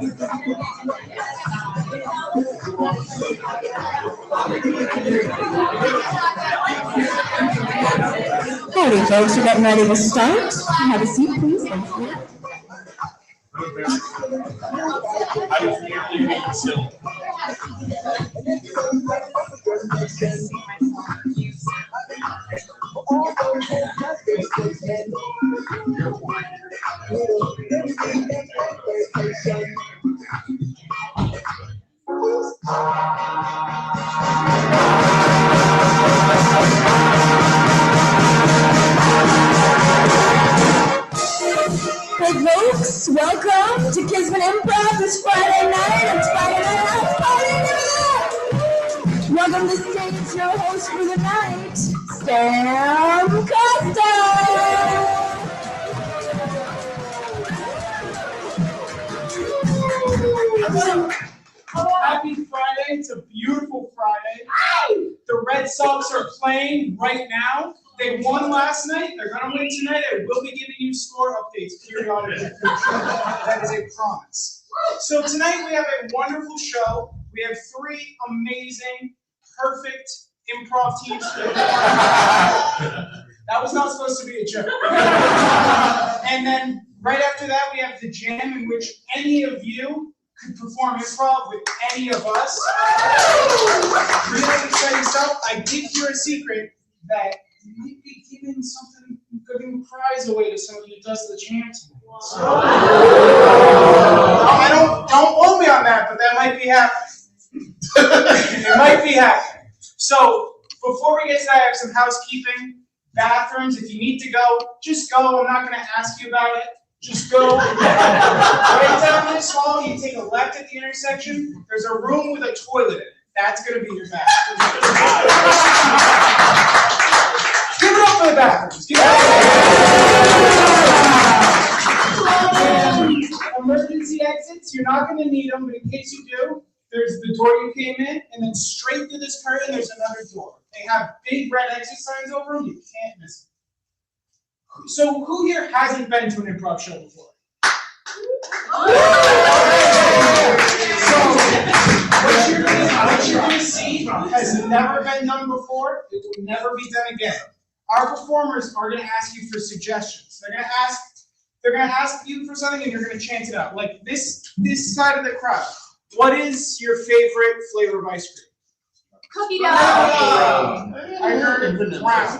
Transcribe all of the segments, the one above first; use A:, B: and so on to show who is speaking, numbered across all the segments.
A: Howdy, folks. We're getting ready to start. Have a seat, please. Thank you. Hey folks, welcome to Kismet Improv this Friday night. It's Friday night house party. Welcome to stage your host for the night, Sam Costa.
B: Happy Friday. It's a beautiful Friday. The Red Sox are playing right now. They won last night. They're going to win tonight. I will be giving you score updates periodically. That is a promise. So tonight we have a wonderful show. We have three amazing, perfect improv teams. That was not supposed to be a joke. And then right after that we have the jam in which any of you could perform improv with any of us. Really exciting stuff. I did hear a secret that you might be giving a prize away to somebody who does the jam tonight. So, don't hold me on that, but that might be happening. It might be happening. So before we get to that, I have some housekeeping. Bathrooms, if you need to go, just go. I'm not going to ask you about it. Just go. Right down this hall, you take a left at the intersection. There's a room with a toilet in it. That's going to be your bathroom. Give it up for the bathrooms. Give it up. Emergency exits, you're not going to need them, but in case you do, there's the door you came in, and then straight through this curtain, there's another door. They have big red exit signs over them. You can't miss them. So who here hasn't been to an improv show before? So what you're going to see has never been done before. It will never be done again. Our performers are going to ask you for suggestions. They're going to ask you for something, and you're going to chant it out. Like this side of the crowd. What is your favorite flavor of ice cream?
C: Cookie dough.
B: I heard it. Brown.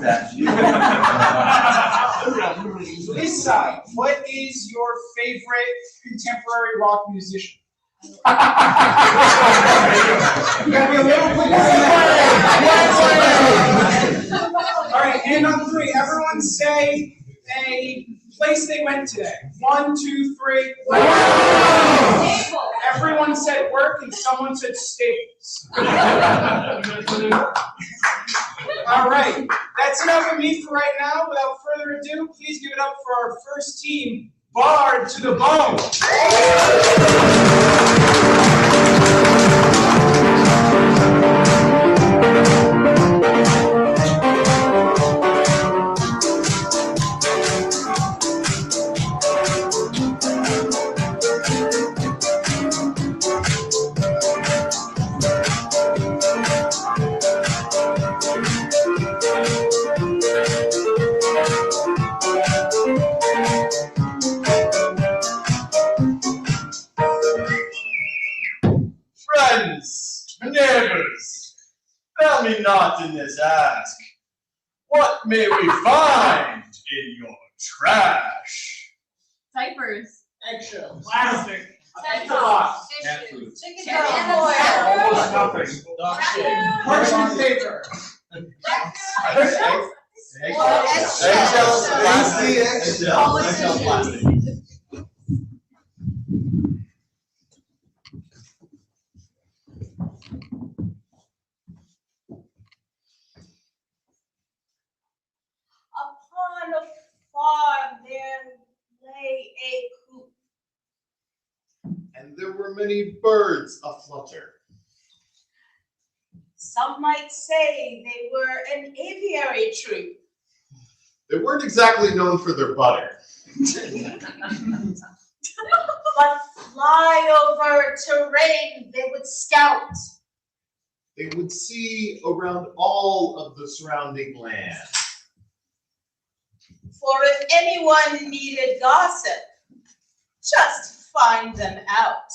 B: This side. What is your favorite contemporary rock musician? You gotta be a little quicker. All right, hand on three. Everyone say a place they went today. 1, 2, 3. Everyone said work and someone said Staples. All right, that's enough of me for right now. Without further ado, please give it up for our first team, Barred to the Bone.
D: Friends, neighbors, tell me not in this ask, what may we find in your trash?
C: Diapers.
B: Eggshells. Plastic.
C: Box.
D: Cat food.
C: Chicken
D: Almost nothing. Dog shit.
B: Parchment paper.
D: Eggshells, plastic. Eggshells, plastic.
E: Upon a farm there lay a coop.
F: And there were many birds aflutter.
E: Some might say they were an aviary troop.
F: They weren't exactly known for their butter.
E: but fly over terrain they would scout.
F: They would see around all of the surrounding land.
E: For if anyone needed gossip, just find them out.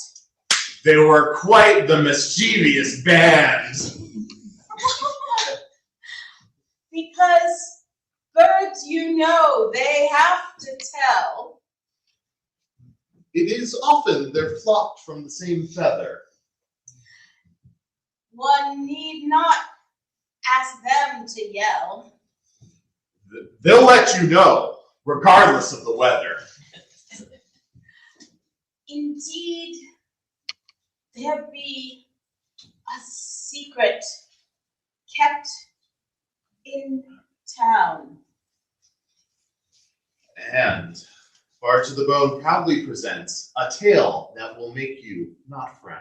F: They were quite the mischievous band.
E: Because birds, they have to tell.
F: It is often they're flocked from the same feather.
E: One need not ask them to yell.
F: They'll let you know, regardless of the weather.
E: Indeed, there be a secret kept in town.
F: And Far to the Bone proudly presents a tale that will make you not frown.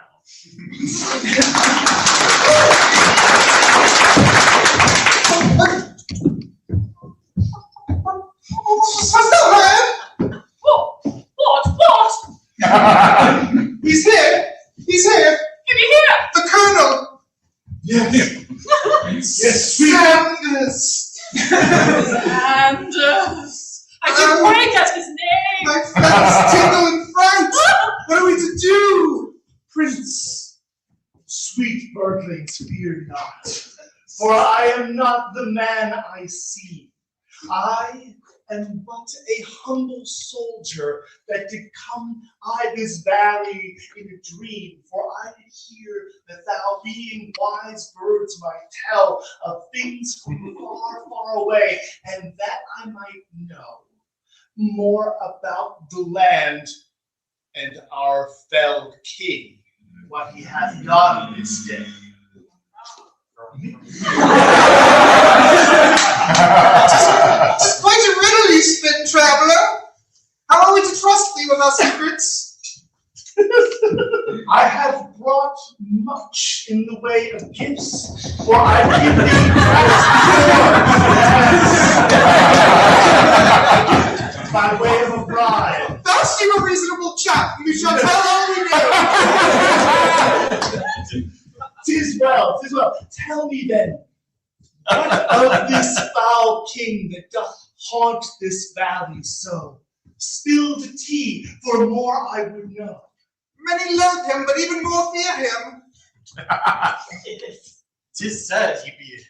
E: What?
B: He's here! He's here!
E: Give me here!
B: The Colonel!
F: Yes. Yes,
B: Sanders!
E: Sanders! I didn't want to get his name!
B: My friends tingle in fright! What are we to do?
D: Prince, sweet birdlings, fear not, for I am not the man I see. I am but a humble soldier that did come this valley in a dream, for I did hear that thou, being wise birds, might tell of things from far, far away, and that I might know more about the land and our felled king, what he hath done this day.
B: Just quite a riddle you spit, traveler. How are we to trust thee with our secrets?
D: I have brought much in the way of gifts, for I give thee presents by way of a bribe.
B: Thou seem a reasonable chap, and we shall tell all we know.
D: Tis well, tis well. Tell me then, what of this foul king that doth haunt this valley so? Spill the tea, for more I would know.
B: Many loathe him, but even more fear him.
G: Tis said he be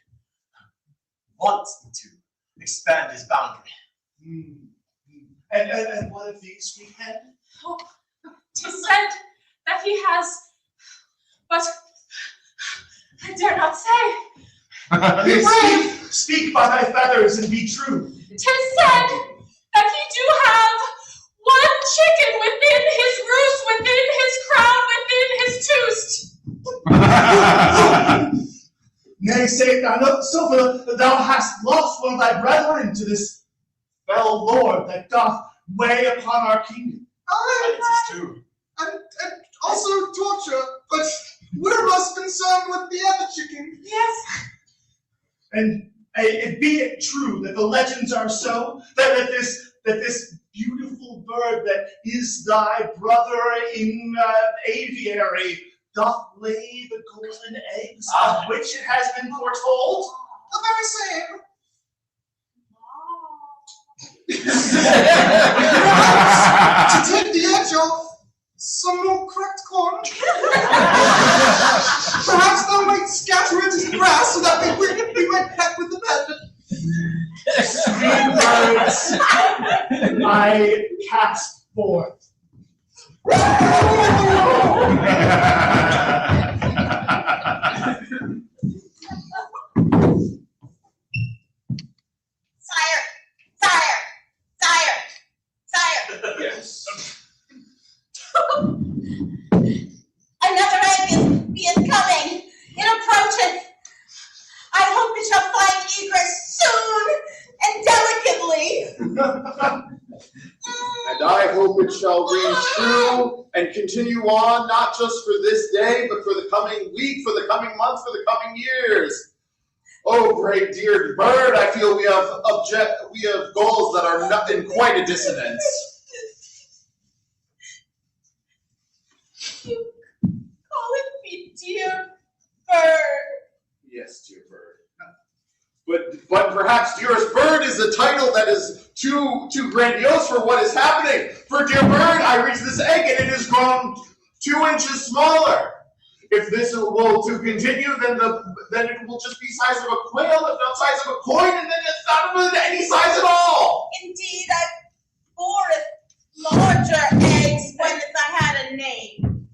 G: wanting to expand his boundary.
D: And what of thee, sweet head?
C: Oh, 'tis said that he has, but I dare not say.
D: Speak by thy feathers and be true.
C: 'Tis said that he do have one chicken within his roost, within his crown, within his toost.
D: Nay, say thou not so, for thou hast lost one of thy brethren to this fell lord that doth weigh upon our kingdom.
G: It is true.
B: And also torture, but we're most concerned with the other chicken.
C: Yes.
D: And be it true that the legends are so, that this beautiful bird that is thy brother in aviary doth lay the golden eggs of which it has been foretold?
B: The very same. To take the edge off, some more cracked corn. Perhaps thou might scatter it in the grass so that we might peck with the bed.
D: Sweet birds, I cast forth.
E: Sire!
D: Yes.
E: Another egg is coming. It approacheth. I hope it shall find egress soon and delicately.
F: And I hope it shall reign true and continue on, not just for this day, but for the coming week, for the coming month, for the coming years. Oh, great dear bird, I feel we have goals that are not in quite a dissonance. But perhaps dearest bird is a title that is too grandiose for what is happening. For dear bird, I reached this egg and it has grown 2 inches smaller. If this will to continue, then it will just be size of a quail, if not size of a coin, and then it's not of any size at all.
E: Indeed, I bore larger eggs when I had a name.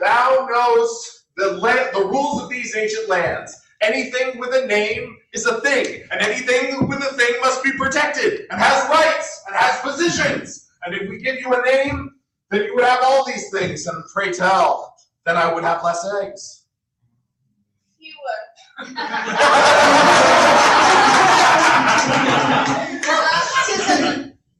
F: Thou knowest the rules of these ancient lands. Anything with a name is a thing, and anything with a thing must be protected, and has rights, and has positions. And if we give you a name, then you would have all these things, and pray tell, then I would have less eggs.
E: Fewer.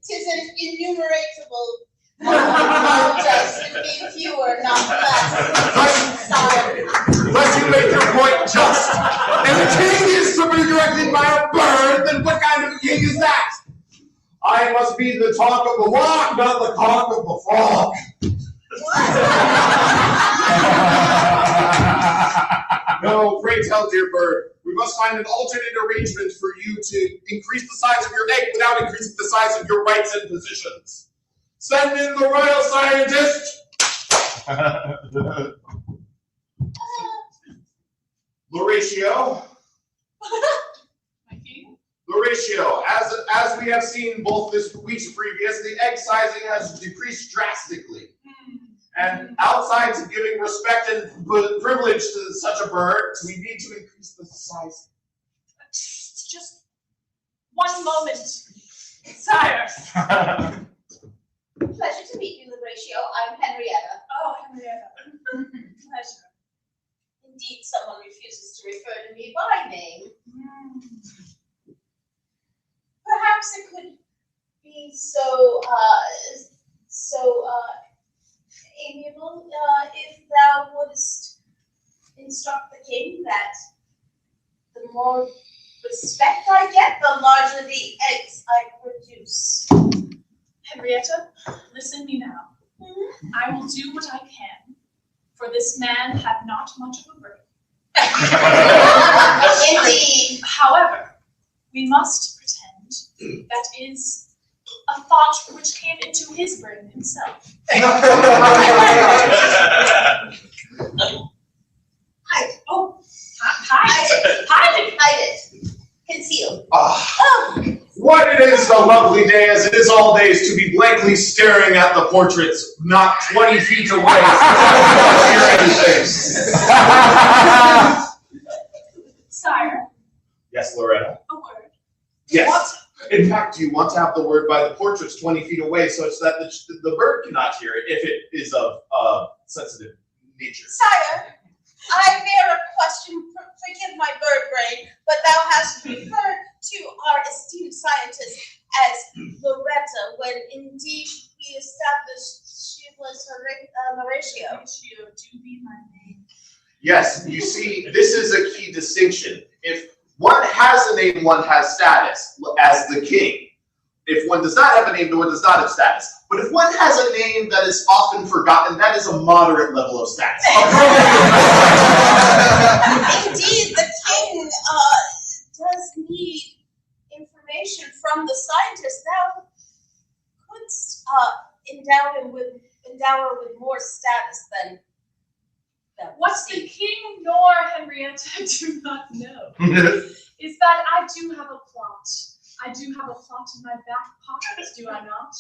E: Tis an innumerable just to be fewer, not less. Sorry.
F: Unless you make your point just. If a king is to be directed by a bird, then what kind of a king is that? I must be the talk of the walk, not the cock of the frog. No, pray tell, dear bird, we must find an alternate arrangement for you to increase the size of your egg without increasing the size of your rights and positions. Send in the royal scientist. Loratio. Loratio, as we have seen both this week's previous, the egg sizing has decreased drastically. And outside to giving respect and privilege to such a bird, we need to increase the size.
C: Just one moment, sire.
E: Pleasure to meet you, Loratio. I'm Henrietta.
C: Oh, Henrietta. Pleasure.
E: Indeed, someone refuses to refer to me by name. Perhaps it could be so amiable if thou wouldst instruct the king that the more respect I get, the larger the eggs I produce.
C: Henrietta, listen me now. I will do what I can, for this man had not much of a brain.
E: Indeed.
C: However, we must pretend that is a thought which came into his brain himself.
E: Hide.
C: Oh, hide it.
E: Hide it. Conceal.
F: What it is a lovely day, as it is all days, to be blankly staring at the portraits not 20 feet away. Hear anything.
C: Sire,
F: Yes, Loretta.
C: a word.
F: Yes.
C: What?
F: In fact, do you want to have the word by the portraits 20 feet away such that the bird cannot hear it if it is of sensitive nature?
E: Sire, I bear a question. Forgive my bird brain, but thou hast referred to our esteemed scientist as Loretta, when indeed we established she was Loratio.
C: Horatio, do be my name.
F: Yes, you see, this is a key distinction. If one has a name, one has status, as the king. If one does not have a name, one does not have status. But if one has a name that is often forgotten, that is a moderate level of status.
E: Indeed, the king does need information from the scientist. Thou couldst endow her with more status than
C: What the king nor Henrietta do not know is that I do have a plot. I do have a plot in my back pockets, do I not?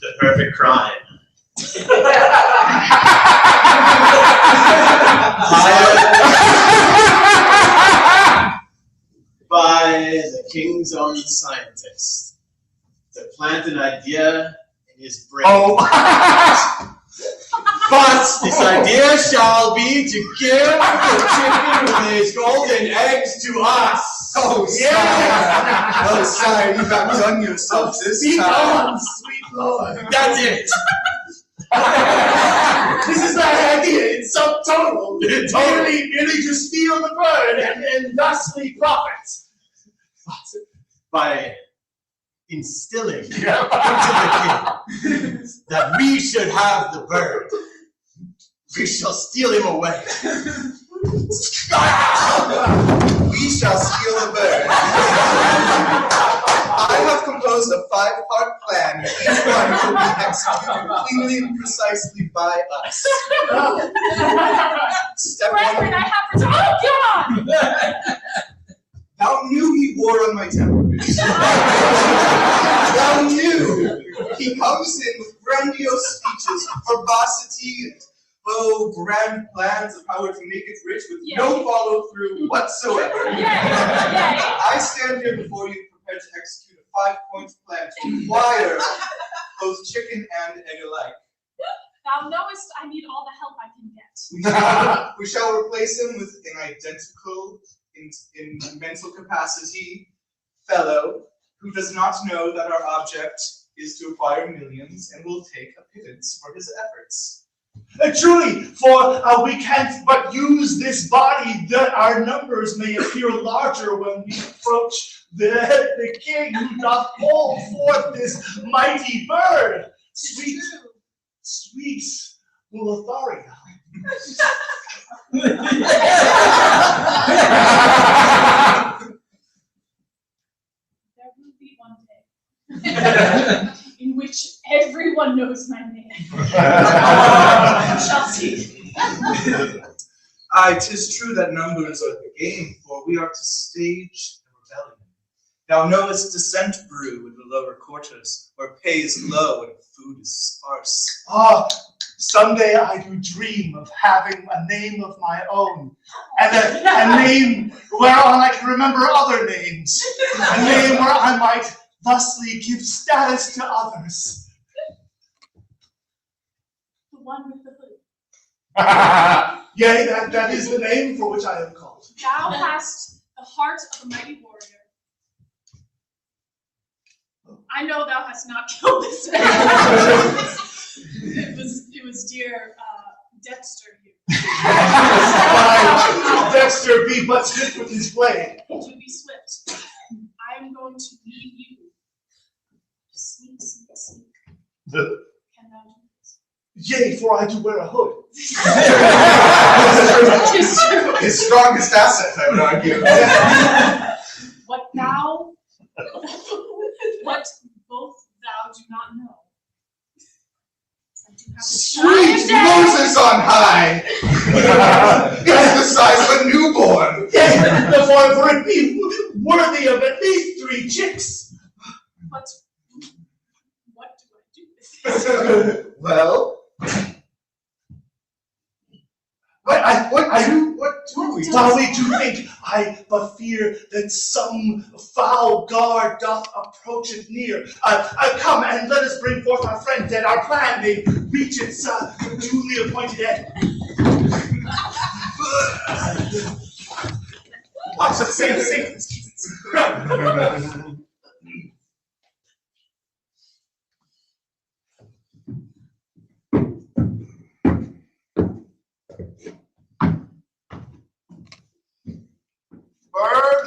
G: The perfect crime. By the king's own scientist to plant an idea in his brain. But this idea shall be to give the chicken with his golden eggs to us.
H: Oh,
G: yeah.
H: Oh, sire, you've outdone yourself this time.
G: Sweet Lord. That's it. This is my idea. It's subtotal. Merely to steal the bird and thusly profit. By instilling into the king that we should have the bird. We shall steal him away.
H: We shall steal the bird. I have composed a 5-part plan, each one will be executed cleanly and precisely by us. Step
C: Brethren, I
H: 1.
C: have to. Oh God!
H: Thou knew he wore on my temperament. Thou knew he comes in with grandiose speeches, verbosity, and grand plans of how to make it rich with no follow-through whatsoever.
C: Yay! Yay!
H: I stand here before you prepared to execute a 5-point plan to acquire both chicken and egg alike.
C: Thou knowest I need all the help I can get.
H: We shall replace him with an identical, in mental capacity, fellow who does not know that our object is to acquire millions and will take a pittance for his efforts.
D: Truly, for we can't but use this body that our numbers may appear larger when we approach the king who doth hold forth this mighty bird. Sweet, sweet Lotharia.
C: There will be one day in which everyone knows my name. Shall see.
H: Aye, 'tis true that numbers are the game, for we are to stage a rebellion. Thou knowest descent brew in the lower quarters, where pay is low and food is sparse.
D: Someday I do dream of having a name of my own, and a name whereon I can remember other names, a name where I might thusly give status to others.
C: The one with the hood.
D: Yea, that is the name for which I am called.
C: Thou hast the heart of a mighty warrior. I know thou hast not killed this man. It was dear Dexter here.
D: Dexter be but swift with his blade.
C: To be swift. I am going to lead you. Sneak, sneak, sneak. Can thou do this?
D: Yea, for I do wear a hood.
C: Tis true.
H: His strongest asset, I would argue.
C: What both thou do not know. I do have a
H: Sweet
C: child.
H: Moses on high! It's the size of a newborn!
D: Yea, for it be worthy of at least 3 chicks.
C: But what do I do with this?
H: Well, what do we do?
D: While we do think, I but fear that some foul guard doth approach it near. Come and let us bring forth our friend, that our plan may reach its duly appointed end. Watch the same sequence.
F: Bird,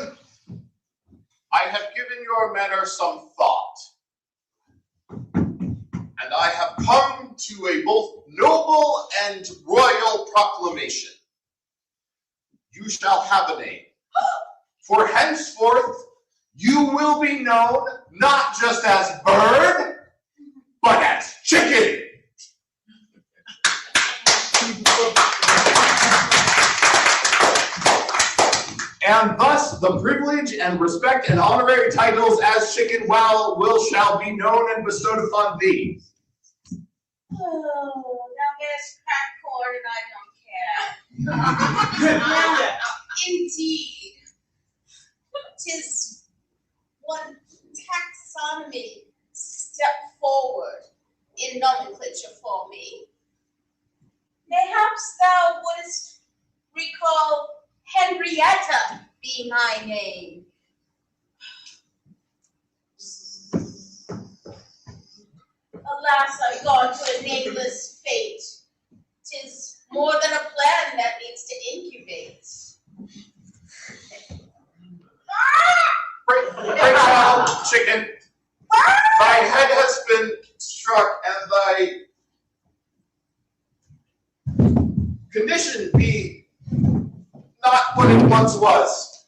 F: I have given your manner some thought, and I have come to a both noble and royal proclamation. You shall have a name, for henceforth you will be known not just as Bird, but as Chicken. And thus the privilege and respect and honorary titles as Chicken shall be known and bestowed upon thee.
E: Oh, now there's crack corn and I don't care. Indeed, 'tis one taxonomy step forward in nomenclature for me. Perhaps thou wouldst recall Henrietta be my name. Alas, I've gone to a nameless fate. 'Tis more than a plan that needs to incubate.
F: Break out, Chicken. Thy head has been struck, and thy condition be not what it once was.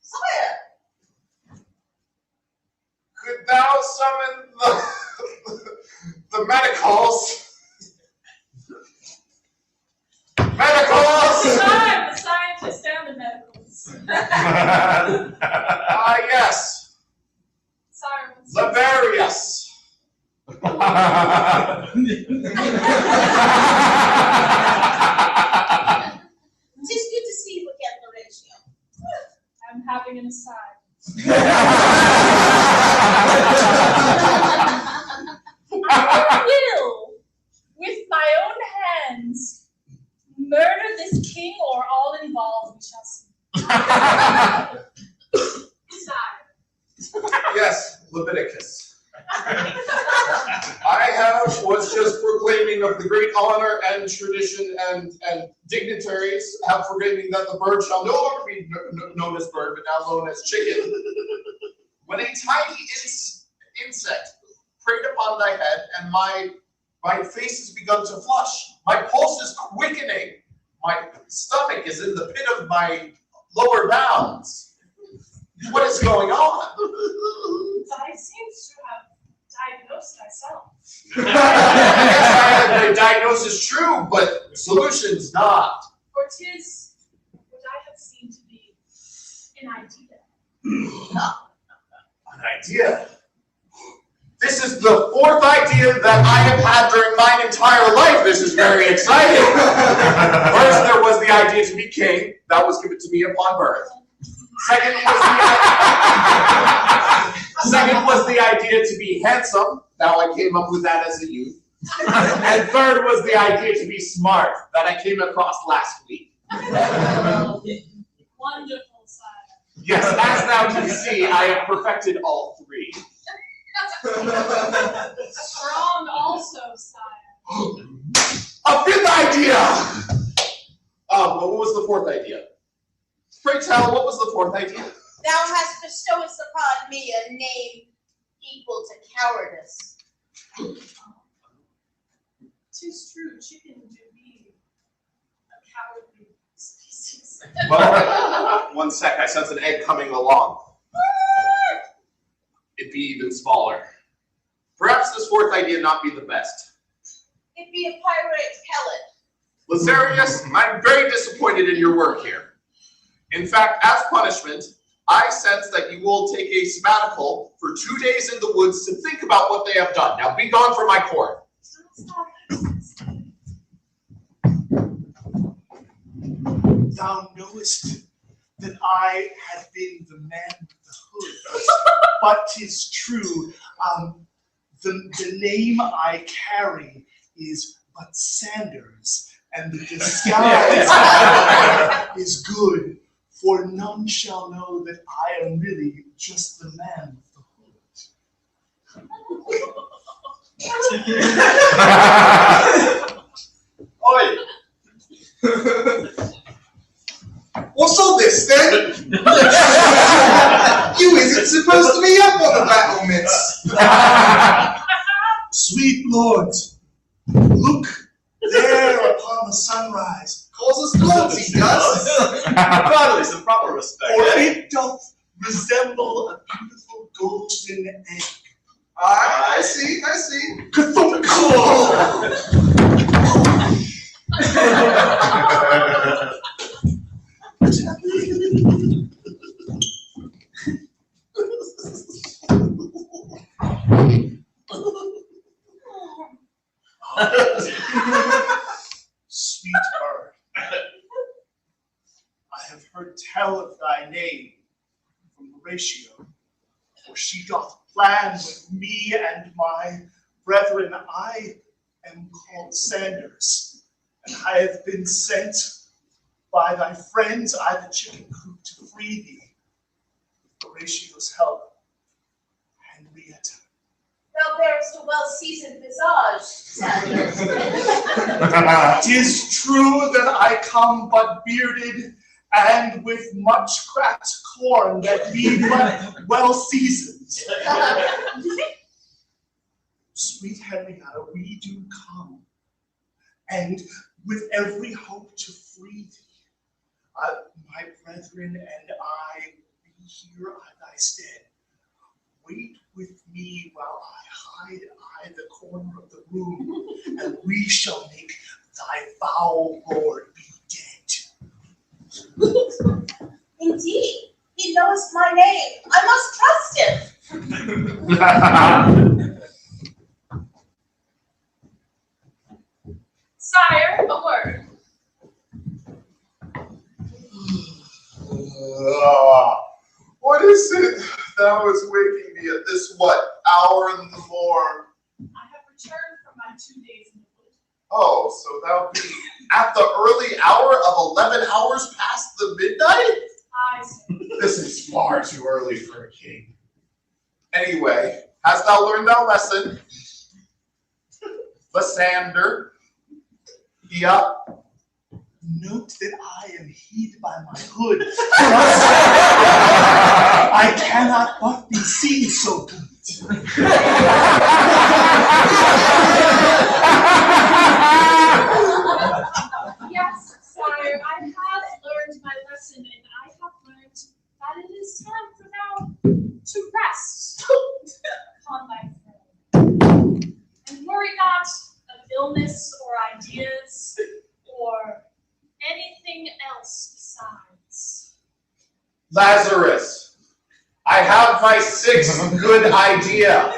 E: Sire,
F: Could thou summon the medicals? Medicals!
C: The scientists and the medicals.
F: Ah, yes.
C: Sirens.
F: Laverius.
E: tis good to see you again, Horatio.
C: I'm having an aside. I will, with my own hands, murder this king or all involved, we shall see. Sire.
F: Yes, Leviticus. I was just proclaiming of the great honor and tradition and dignitaries have forgiven that the bird shall no longer be known as bird, but now known as chicken. When a tiny insect preyed upon thy head, and my face has begun to flush, my pulse is quickening, my stomach is in the pit of my lower bowels. What is going on?
C: I seem to have diagnosed myself.
F: Yes, the diagnosis true, but solutions not.
C: For 'tis what I have seen to be an idea.
F: An idea. This is the fourth idea that I have had during my entire life. This is very exciting. First, there was the idea to be king. That was given to me upon birth. Second was the idea to be handsome. Now I came up with that as a youth. And third was the idea to be smart that I came across last week.
C: Wonderful, sire.
F: Yes, as thou can see, I have perfected all three.
C: Strong also, sire.
F: A fifth idea! What was the fourth idea? Pray tell, what was the fourth idea?
E: thou hast bestowed upon me a name equal to cowardice.
C: 'Tis true, chicken do be a cowardly species.
F: Well, one sec, I sense an egg coming along. It be even smaller. Perhaps this fourth idea not be the best.
E: It be a pirate pellet.
F: Lazarius, I'm very disappointed in your work here. In fact, as punishment, I sense that you will take a sabbatical for 2 days in the woods to think about what they have done. Now be gone from my court.
C: Stop.
D: Thou knowest that I had been the man with the hood, but 'tis true, the name I carry is but Sanders, and the disguise is good, for none shall know that I am really just the man with the hood.
H: Oi! What's all this then? You isn't supposed to be up on the battlements.
D: Sweet Lord, look there upon the sunrise,
H: Calls us lords, he does.
G: Finally, some proper respect.
D: for it doth resemble a beautiful golden egg.
H: I see.
D: Sweet bird, I have heard tell of thy name from Horatio, for she doth plan with me and my brethren. I am called Sanders, and I have been sent by thy friends, I the chicken coop, to free thee. With Horatio's help, Henrietta.
E: Thou bearest a well-seasoned visage, Sanders.
D: 'Tis true that I come but bearded and with much cracked corn that be but well seasoned. Sweet Henrietta, we do come, and with every hope to free thee, my brethren and I be here at thy stead. Wait with me while I hide the corner of the room, and we shall make thy foul lord be dead.
E: Indeed, he knows my name. I must trust him.
C: Sire, a word.
F: What is it thou is waking me at this, hour in the morn?
C: I have returned from my 2 days in the wood.
F: Oh, so thou be at the early hour of 11 hours past the midnight?
C: I say,
F: This is far too early for a king. Anyway, hast thou learned thy lesson? Lysander? Yeah.
D: Note that I am hid by my hood. I cannot but be seen so good.
C: yes, sire, I have learned my lesson, and I have learned that it is time for thou to rest upon thy throne. And worry not of illness or ideas or anything else besides.
F: Lazarus, I have my 6th good idea.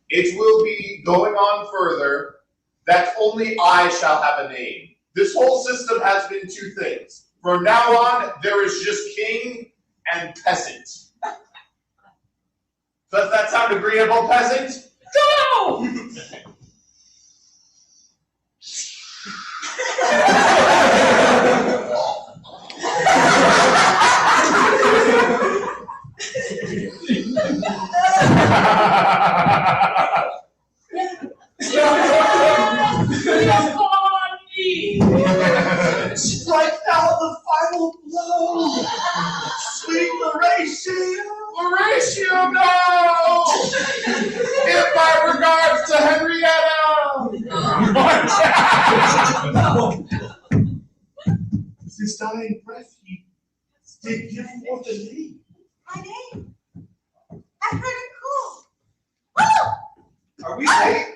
F: It will be going on further that only I shall have a name. This whole system has been 2 things. From now on, there is just king and peasant. Does that sound agreeable, peasant? Go!
D: Strike now the final blow! Sweet Horatio!
F: Horatio, no! Give my regards to Henrietta!
D: With his dying breath, he did give forth a name.
E: My name. I heard it call. Oh!
H: Are we late?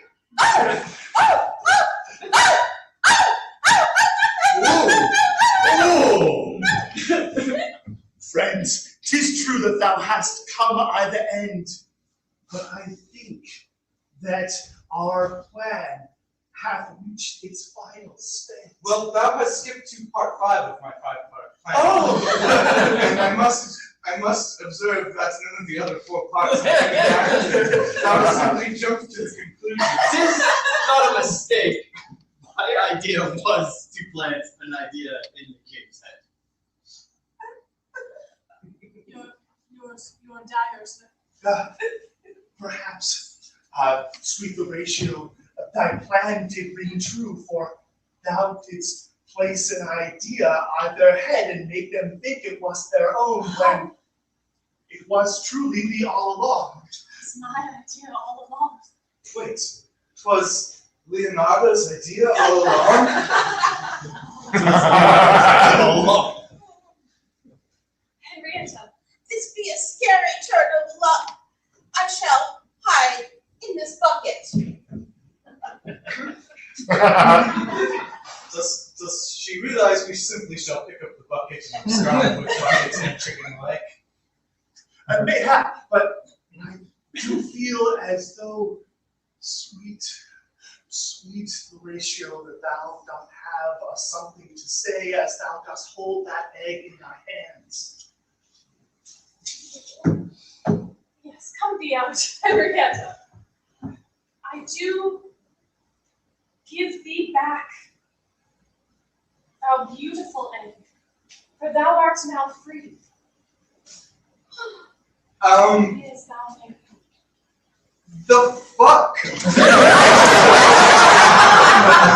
D: Friends, 'tis true that thou hast come at the end, but I think that our plan hath reached its final stage.
H: Well, thou hast skipped to part 5 of my 5-part plan.
D: Oh!
H: And I must observe that's none of the other 4 parts. Thou hast simply jumped to the conclusion.
G: Tis not a mistake. My idea was to plant an idea in the king's head.
C: You're dire, sir.
D: Perhaps, sweet Horatio, thy plan did ring true, for thou didst place an idea on their head and make them think it was their own, when it was truly thee all along.
C: It's my idea all along.
H: Wait, 'twas Leonardo's idea all along?
C: Henrietta,
E: This be a scary turn of luck. I shall hide in this bucket.
H: Does she realize we simply shall pick up the bucket and describe which bucket's in chicken leg?
D: Mayhap, but I do feel as though sweet Horatio, that thou dost have something to say as thou dost hold that egg in thy hands.
C: yes, come thee out, Henrietta. I do give thee back, thou beautiful egg, for thou art now free. Is thou here?
H: The fuck?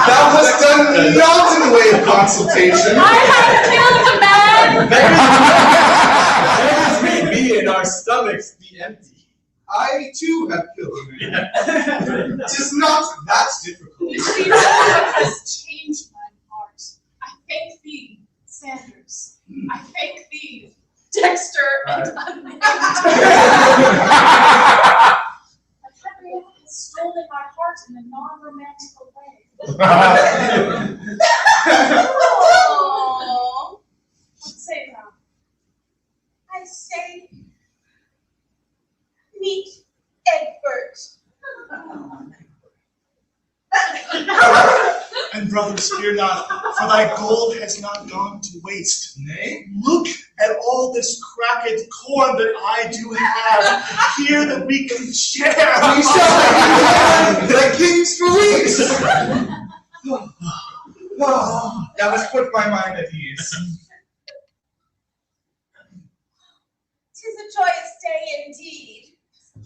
H: Thou hast done not in the way of consultation.
C: I have killed a man!
G: There is may be in our stomach stomachs be empty.
H: I too have pilgrimage. Tis not that difficult.
C: You see, what has changed my heart. I thank thee, Sanders. I thank thee, Dexter and unnamed. But Henrietta has stolen my heart in a non-romantical way.
E: Oh,
C: What say thou?
E: I say, meet Egbert.
D: And brothers, fear not, for thy gold has not gone to waste.
H: Nay,
D: Look at all this cracked corn that I do have here that we can share.
H: we shall have the king's release. That has put my mind at ease.
E: 'Tis a joyous day indeed.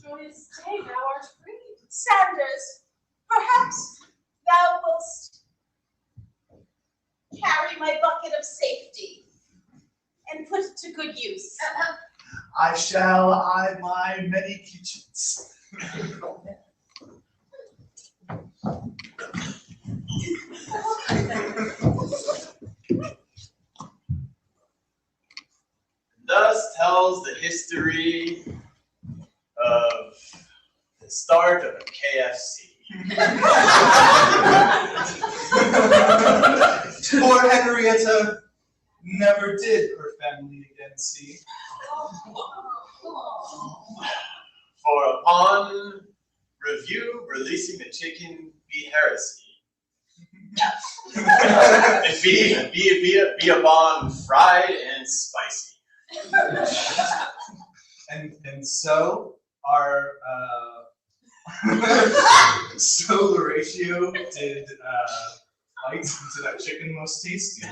C: Joyous day, thou art free.
E: Sanders, perhaps thou wilt carry my bucket of safety and put it to good use.
D: I shall eye my many kitchens.
G: Thus tells the history of the start of a KFC.
H: Poor Henrietta never did her family again see.
G: For upon review, releasing the chicken be heresy. be upon fried and spicy.
H: And so our so Horatio did bite into that chicken most tasty.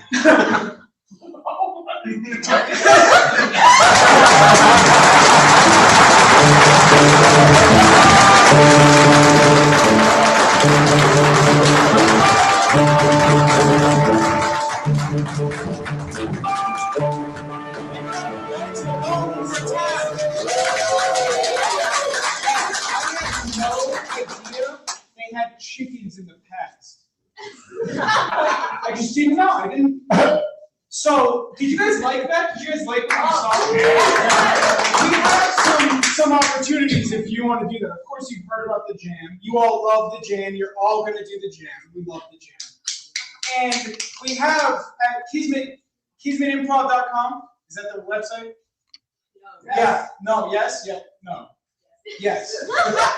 B: No idea they had chickens in the past. I just didn't know. I didn't. So, did you guys like that? Did you guys like what you saw? We have some opportunities if you want to do that. Of course, you've heard about the jam. You all love the jam. You're all going to do the jam. We love the jam. And we have at KismetImprov.com. Is that the website? Yeah. No. Yes. Yeah. No. Yes.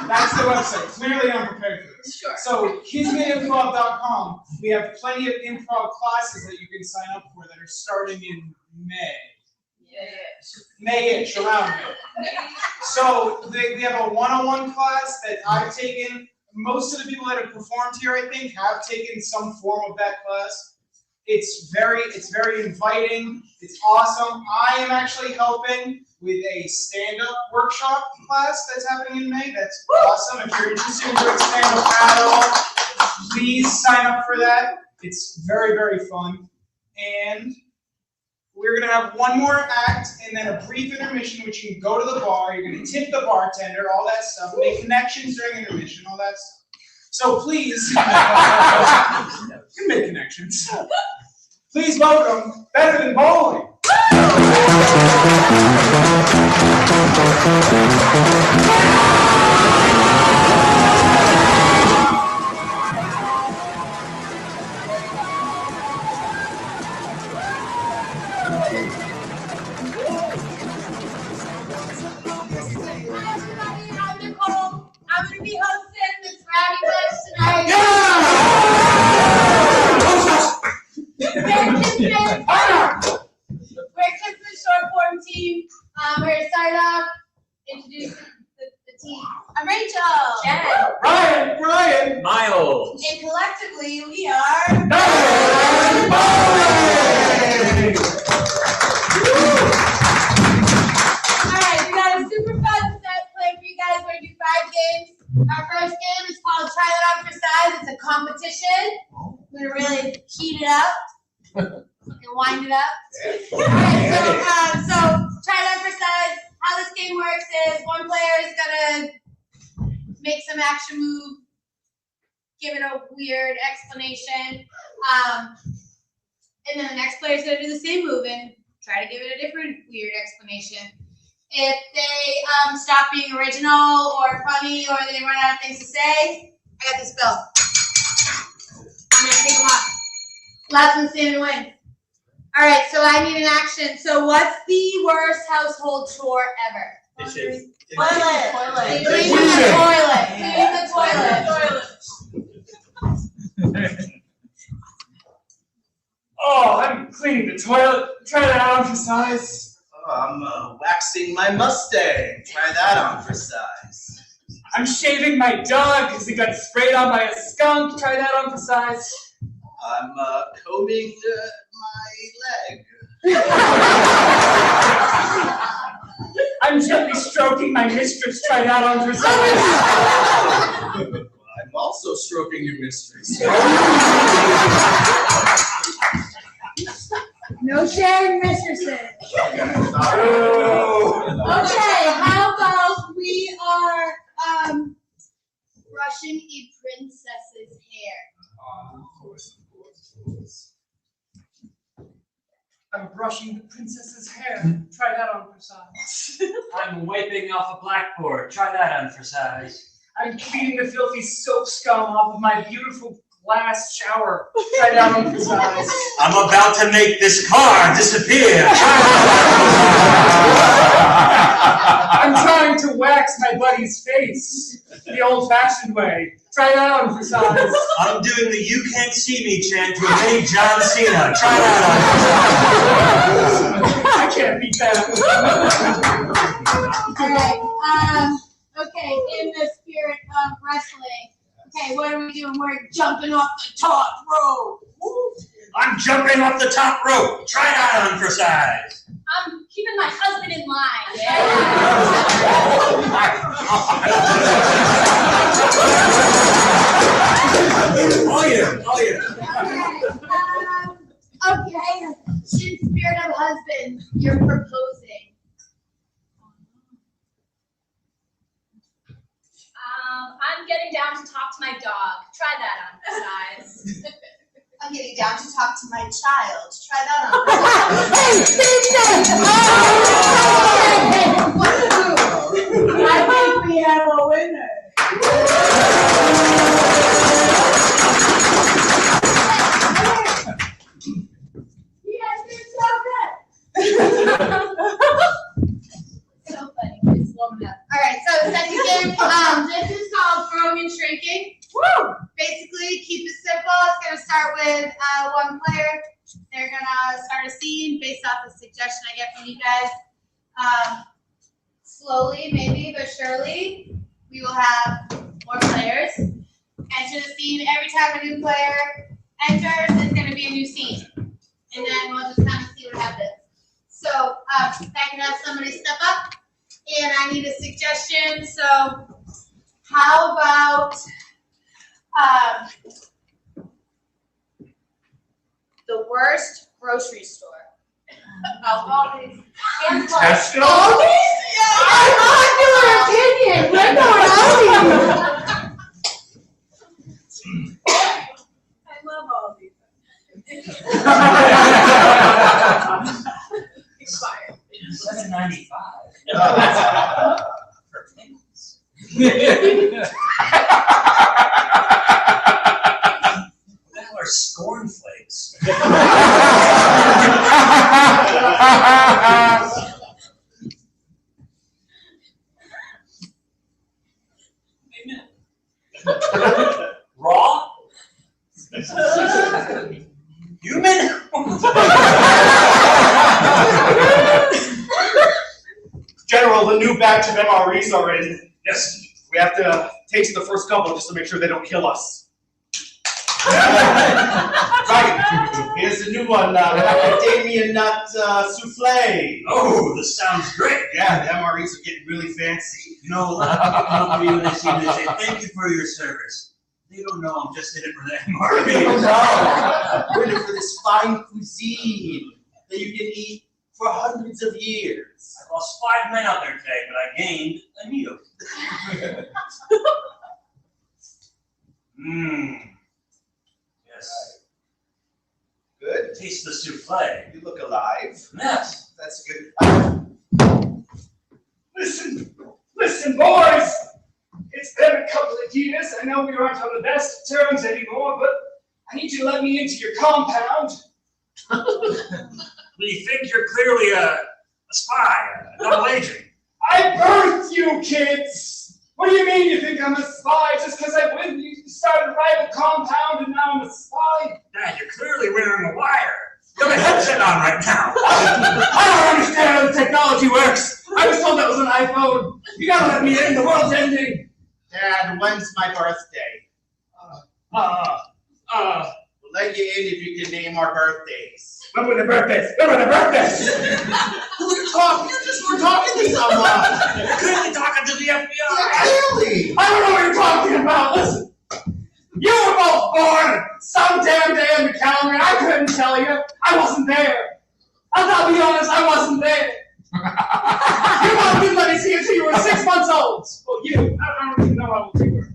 B: That's the website. Clearly, I'm prepared for this.
E: Sure.
B: So, KismetImprov.com. We have plenty of improv classes that you can sign up for that are starting in May. May-ish, around May. So, we have a one-on-one class that I've taken. Most of the people that have performed here, I think, have taken some form of that class. It's very inviting. It's awesome. I am actually helping with a stand-up workshop class that's happening in May. That's awesome. If you're interested in doing stand-up at all, please sign up for that. It's very, very fun. And we're going to have one more act and then a brief intermission, which you can go to the bar. You're going to tip the bartender, all that stuff. Make connections during intermission, all that stuff. So please, you can make connections. Please welcome Better Than Bowling.
E: I'm Nicole. I'm going to be hosting this rowdy bunch tonight. We're Christmas short form team. We're going to start off, introduce the team. I'm Rachel. Jen.
B: Ryan.
G: Miles.
E: And collectively, we are... Alright, we got a super fun set planned for you guys. We're going to do 5 games. Our first game is called Try It On for Size. It's a competition. We're going to really heat it up. And wind it up. Alright, so Try It On for Size. How this game works is one player is gonna make some action move, give it a weird explanation, and then the next player is gonna do the same move and try to give it a different weird explanation. If they stop being original or funny or they run out of things to say, I got this spell. I'm gonna take them off. Last one stand and win. All right, so I need an action. So what's the worst household chore ever?
G: Dishes.
E: Toilet.
H: Toilet.
E: Cleaning the toilet. Cleaning the toilet.
B: Oh, I'm cleaning the toilet. Try that on for size.
H: Oh, I'm waxing my Mustang. Try that on for size.
B: I'm shaving my dog because he got sprayed on by a skunk. Try that on for size.
H: I'm combing my leg.
B: I'm gently stroking my mistress. Try that on for size.
H: I'm also stroking your mistress.
E: No sharing mistresses.
B: Oh.
E: Okay, how about we are brushing a princess's hair?
B: I'm brushing the princess's hair. Try that on for size.
I: I'm wiping off a blackboard. Try that on for size.
B: I'm cleaning the filthy soap scum off of my beautiful glass shower. Try that on for size.
G: I'm about to make this car disappear.
B: I'm trying to wax my buddy's face the old-fashioned way. Try that on for size.
G: I'm doing the "You Can't See Me" chant to obey John Cena. Try that
B: I can't beat that.
E: Okay, okay, in the spirit of wrestling. Okay, what are we doing? We're jumping off the top rope.
G: on. I'm jumping off the top rope. Try that on for size.
C: I'm keeping my husband in line.
G: Oh yeah.
E: Okay, in spirit of husband, you're proposing.
C: I'm getting down to talk to my dog. Try that on for size.
E: I'm getting down to talk to my child. Try that on. I think we have a winner. You guys did so good. So funny. It's warming up. All right, so second game. This is called throwing and shrinking. Woo! Basically, keep it simple. It's gonna start with one player. They're gonna start a scene based off a suggestion I get from you guys. Slowly, maybe, but surely, we will have more players enter the scene. Every time a new player enters, it's gonna be a new scene. And then we'll just kind of see what happens. So, I can have somebody step up, and I need a suggestion. So, how about the worst grocery store? Aldi's. And
H: Tesco?
E: Aldi's? Yeah, I'm your opinion. We're going Aldi's. I love Aldi's. Expired.
I: $7.95. For Pringles. What the hell are Scorn Flakes? Raw? Human?
D: General, the new batch of MREs are in.
G: Yes.
D: We have to taste the first couple just to make sure they don't kill us. Right. Here's the new one, macadamia nut souffle.
G: Oh, this sounds great.
D: Yeah, the MREs are getting really fancy.
G: You know, a lot of people come up to me when they see me and say, "Thank you for your service." They don't know I'm just in it for the MRE.
H: We're in it for this fine cuisine that you can eat
G: for hundreds of years.
I: I lost 5 men out there today, but I gained a needle. Yes.
H: Good.
I: Taste the souffle.
H: You look alive.
I: Yes.
H: That's good.
B: Listen, boys! It's been a couple of years. I know we aren't on the best of terms anymore, but I need you to let me into your compound.
I: We think you're clearly a spy, a double agent.
B: I birthed you, kids! What do you mean you think I'm a spy just because I went and you started a rival compound and now I'm a spy?
I: Dad, you're clearly wearing a wire. You have a headset on right now.
B: I don't understand how the technology works. I was told that was an iPhone. You gotta let me in. The world's ending.
G: Dad, when's my birthday? We'll let you in if you can name our birthdays.
B: When were the birthdays? When were the birthdays?
G: We're talking to someone.
I: You're clearly talking to the FBI.
G: Clearly.
B: I don't know what you're talking about. Listen. You were both born some damn day in the calendar. I couldn't tell you. I wasn't there. I'll be honest, I wasn't there. Your mom didn't let me see you until you were 6 months old. Well, you. I don't even know how old you were.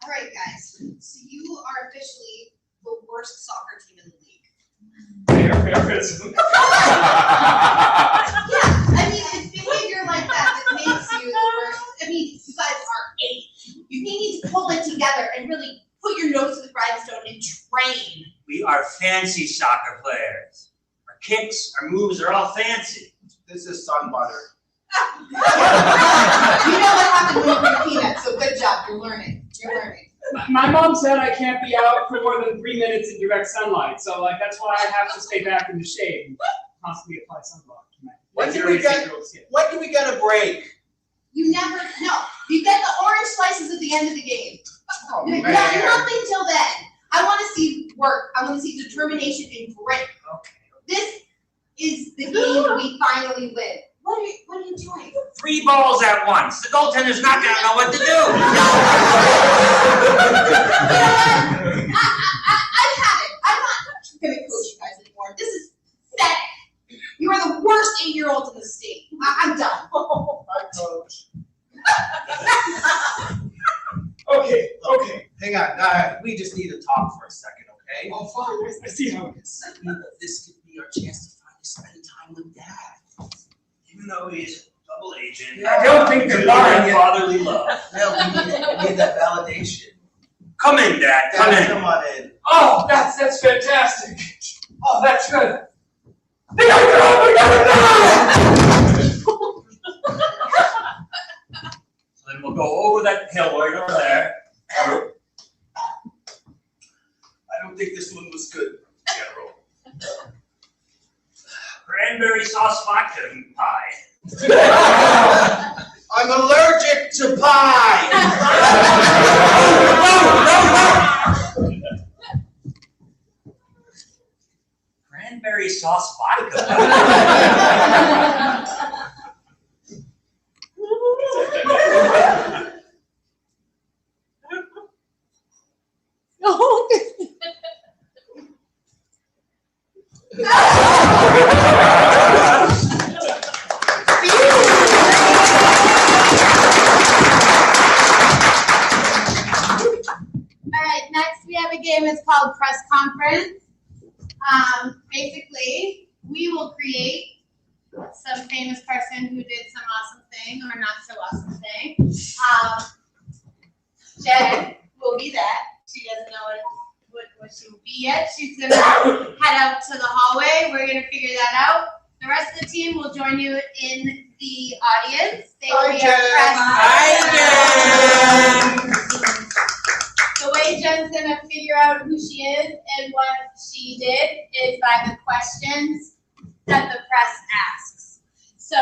E: All right, guys. So you are officially the worst soccer team in the league.
B: Fair criticism.
E: Yeah, I mean, it's behavior like that makes you the worst. I mean, you guys are 8. You need to pull it together and really put your nose to the grindstone and train.
I: We are fancy soccer players. Our kicks, our moves are all fancy.
H: This is sun butter.
E: You know what happened when you were peanuts, so good job. You're learning.
B: My mom said I can't be out for more than 3 minutes in direct sunlight, so that's why I have to stay back in the shade and constantly apply sunblock to my
H: When do we get a break?
E: You never know. You get the orange slices at the end of the game.
H: Oh,
E: You
H: man.
E: got nothing till then. I want to see work. I want to see determination and grit.
I: Okay.
E: This is the game we finally win. What are you doing?
I: 3 balls at once. The goaltender's not going to know what to do.
E: You know what? I've had it. I'm not going to coach you guys anymore. This is pathetic. You are the worst 8-year-olds in the state. I'm done.
H: Hi, coach.
B: Okay.
H: Hang on. We just need to talk for a second, okay?
B: Oh, fine. I see how it is.
G: This could be our chance to finally spend time with Dad.
I: Even though he's a double agent,
B: I don't think
I: you're
B: you're lying.
I: fatherly love.
G: Well, we need that validation.
I: Come in, Dad. Come
G: Dad,
I: in.
G: come on in.
B: Oh, that's fantastic. Oh, that's good.
I: So then we'll go over that hill right over there.
G: I don't think this one was good, General.
I: Cranberry sauce vodka pie.
G: I'm allergic to pie.
I: Cranberry sauce vodka.
E: Alright, next we have a game. It's called Press Conference. Basically, we will create some famous person who did some awesome thing or not so awesome thing. Jen will be that. She doesn't know what she will be yet. She's gonna head out to the hallway. We're gonna figure that out. The rest of the team will join you in the audience. They will be
G: Hi,
E: our press. The way Jen's gonna figure out who she is and what she did is by the questions that the press asks. So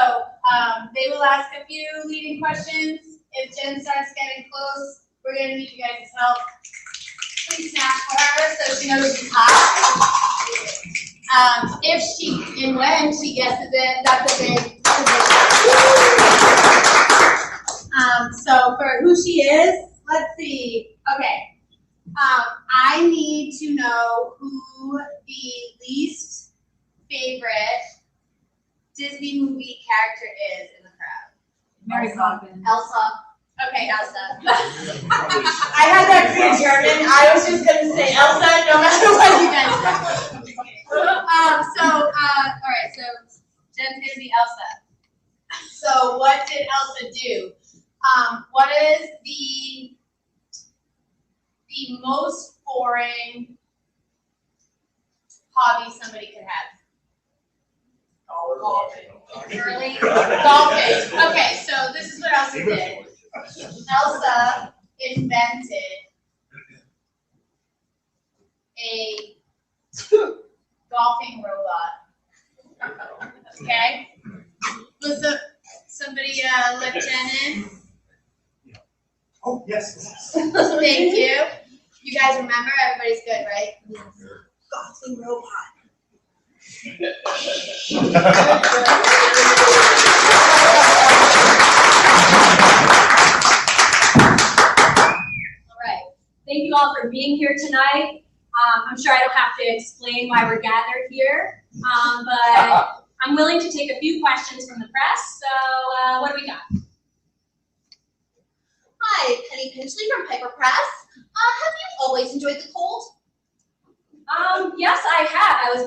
E: they will ask a few leading questions. If Jen starts getting close, we're gonna need you guys' help. Please snap for her so she knows she's hot. If she and when she guesses it, that's a big. So for who she is, let's see. Okay. I need to know who the least favorite Disney movie character is in the crowd?
A: Mary Poppins.
E: Elsa. Okay, Elsa. I had that pre-German. I was just gonna say Elsa, no matter what you guys said. All right, so Jen's gonna be Elsa. So what did Elsa do? What is the most boring hobby somebody could have? Golfing. Really? Golfing. Okay, so this is what Elsa did. Elsa invented a golfing robot. Okay? Was somebody let Jen in?
D: Oh, yes.
E: Thank you. You guys remember? Everybody's good, right? Golfing robot.
J: All right. Thank you all for being here tonight. I'm sure I don't have to explain why we're gathered here, but I'm willing to take a few questions from the press. So what do we got?
E: Hi, Penny Pinchley from Piper Press. Have you always enjoyed the cold?
J: Yes, I have. I was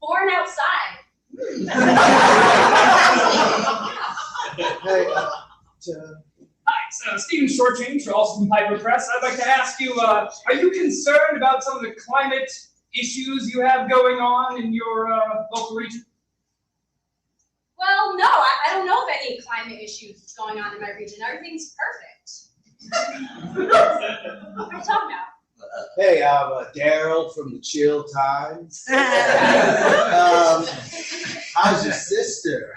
J: born outside.
D: Hey,
B: Hi, so Stephen Shortchange, also from Piper Press. I'd like to ask you, are you concerned about some of the climate issues you have going on in your local region?
J: Well, no, I don't know of any climate issues going on in my region. Everything's perfect. What are you talking about?
K: Hey, I'm Daryl from the Chill Times. How's your sister?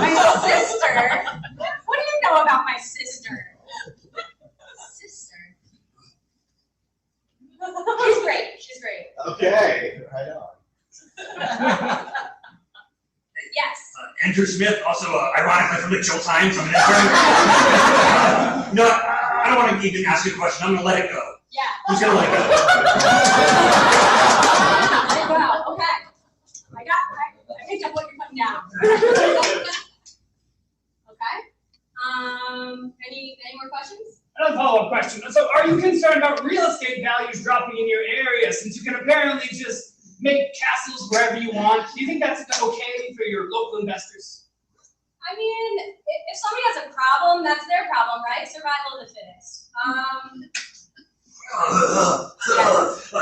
J: My sister? What do you know about my sister? Sister? She's great. She's great.
K: Okay, right on.
J: Yes.
I: Andrew Smith, also ironically from the Chill Times. I'm an intern. No, I don't want to even ask you a question. I'm going to let it go.
J: Yeah.
I: Who's going to let it go?
J: Wow, okay. I picked up what you're putting down. Okay. Any more questions?
B: Another follow-up question. So are you concerned about real estate values dropping in your area since you can apparently just make castles wherever you want? Do you think that's okay for your local investors?
J: I mean, if somebody has a problem, that's their problem, right? Survival of the fittest.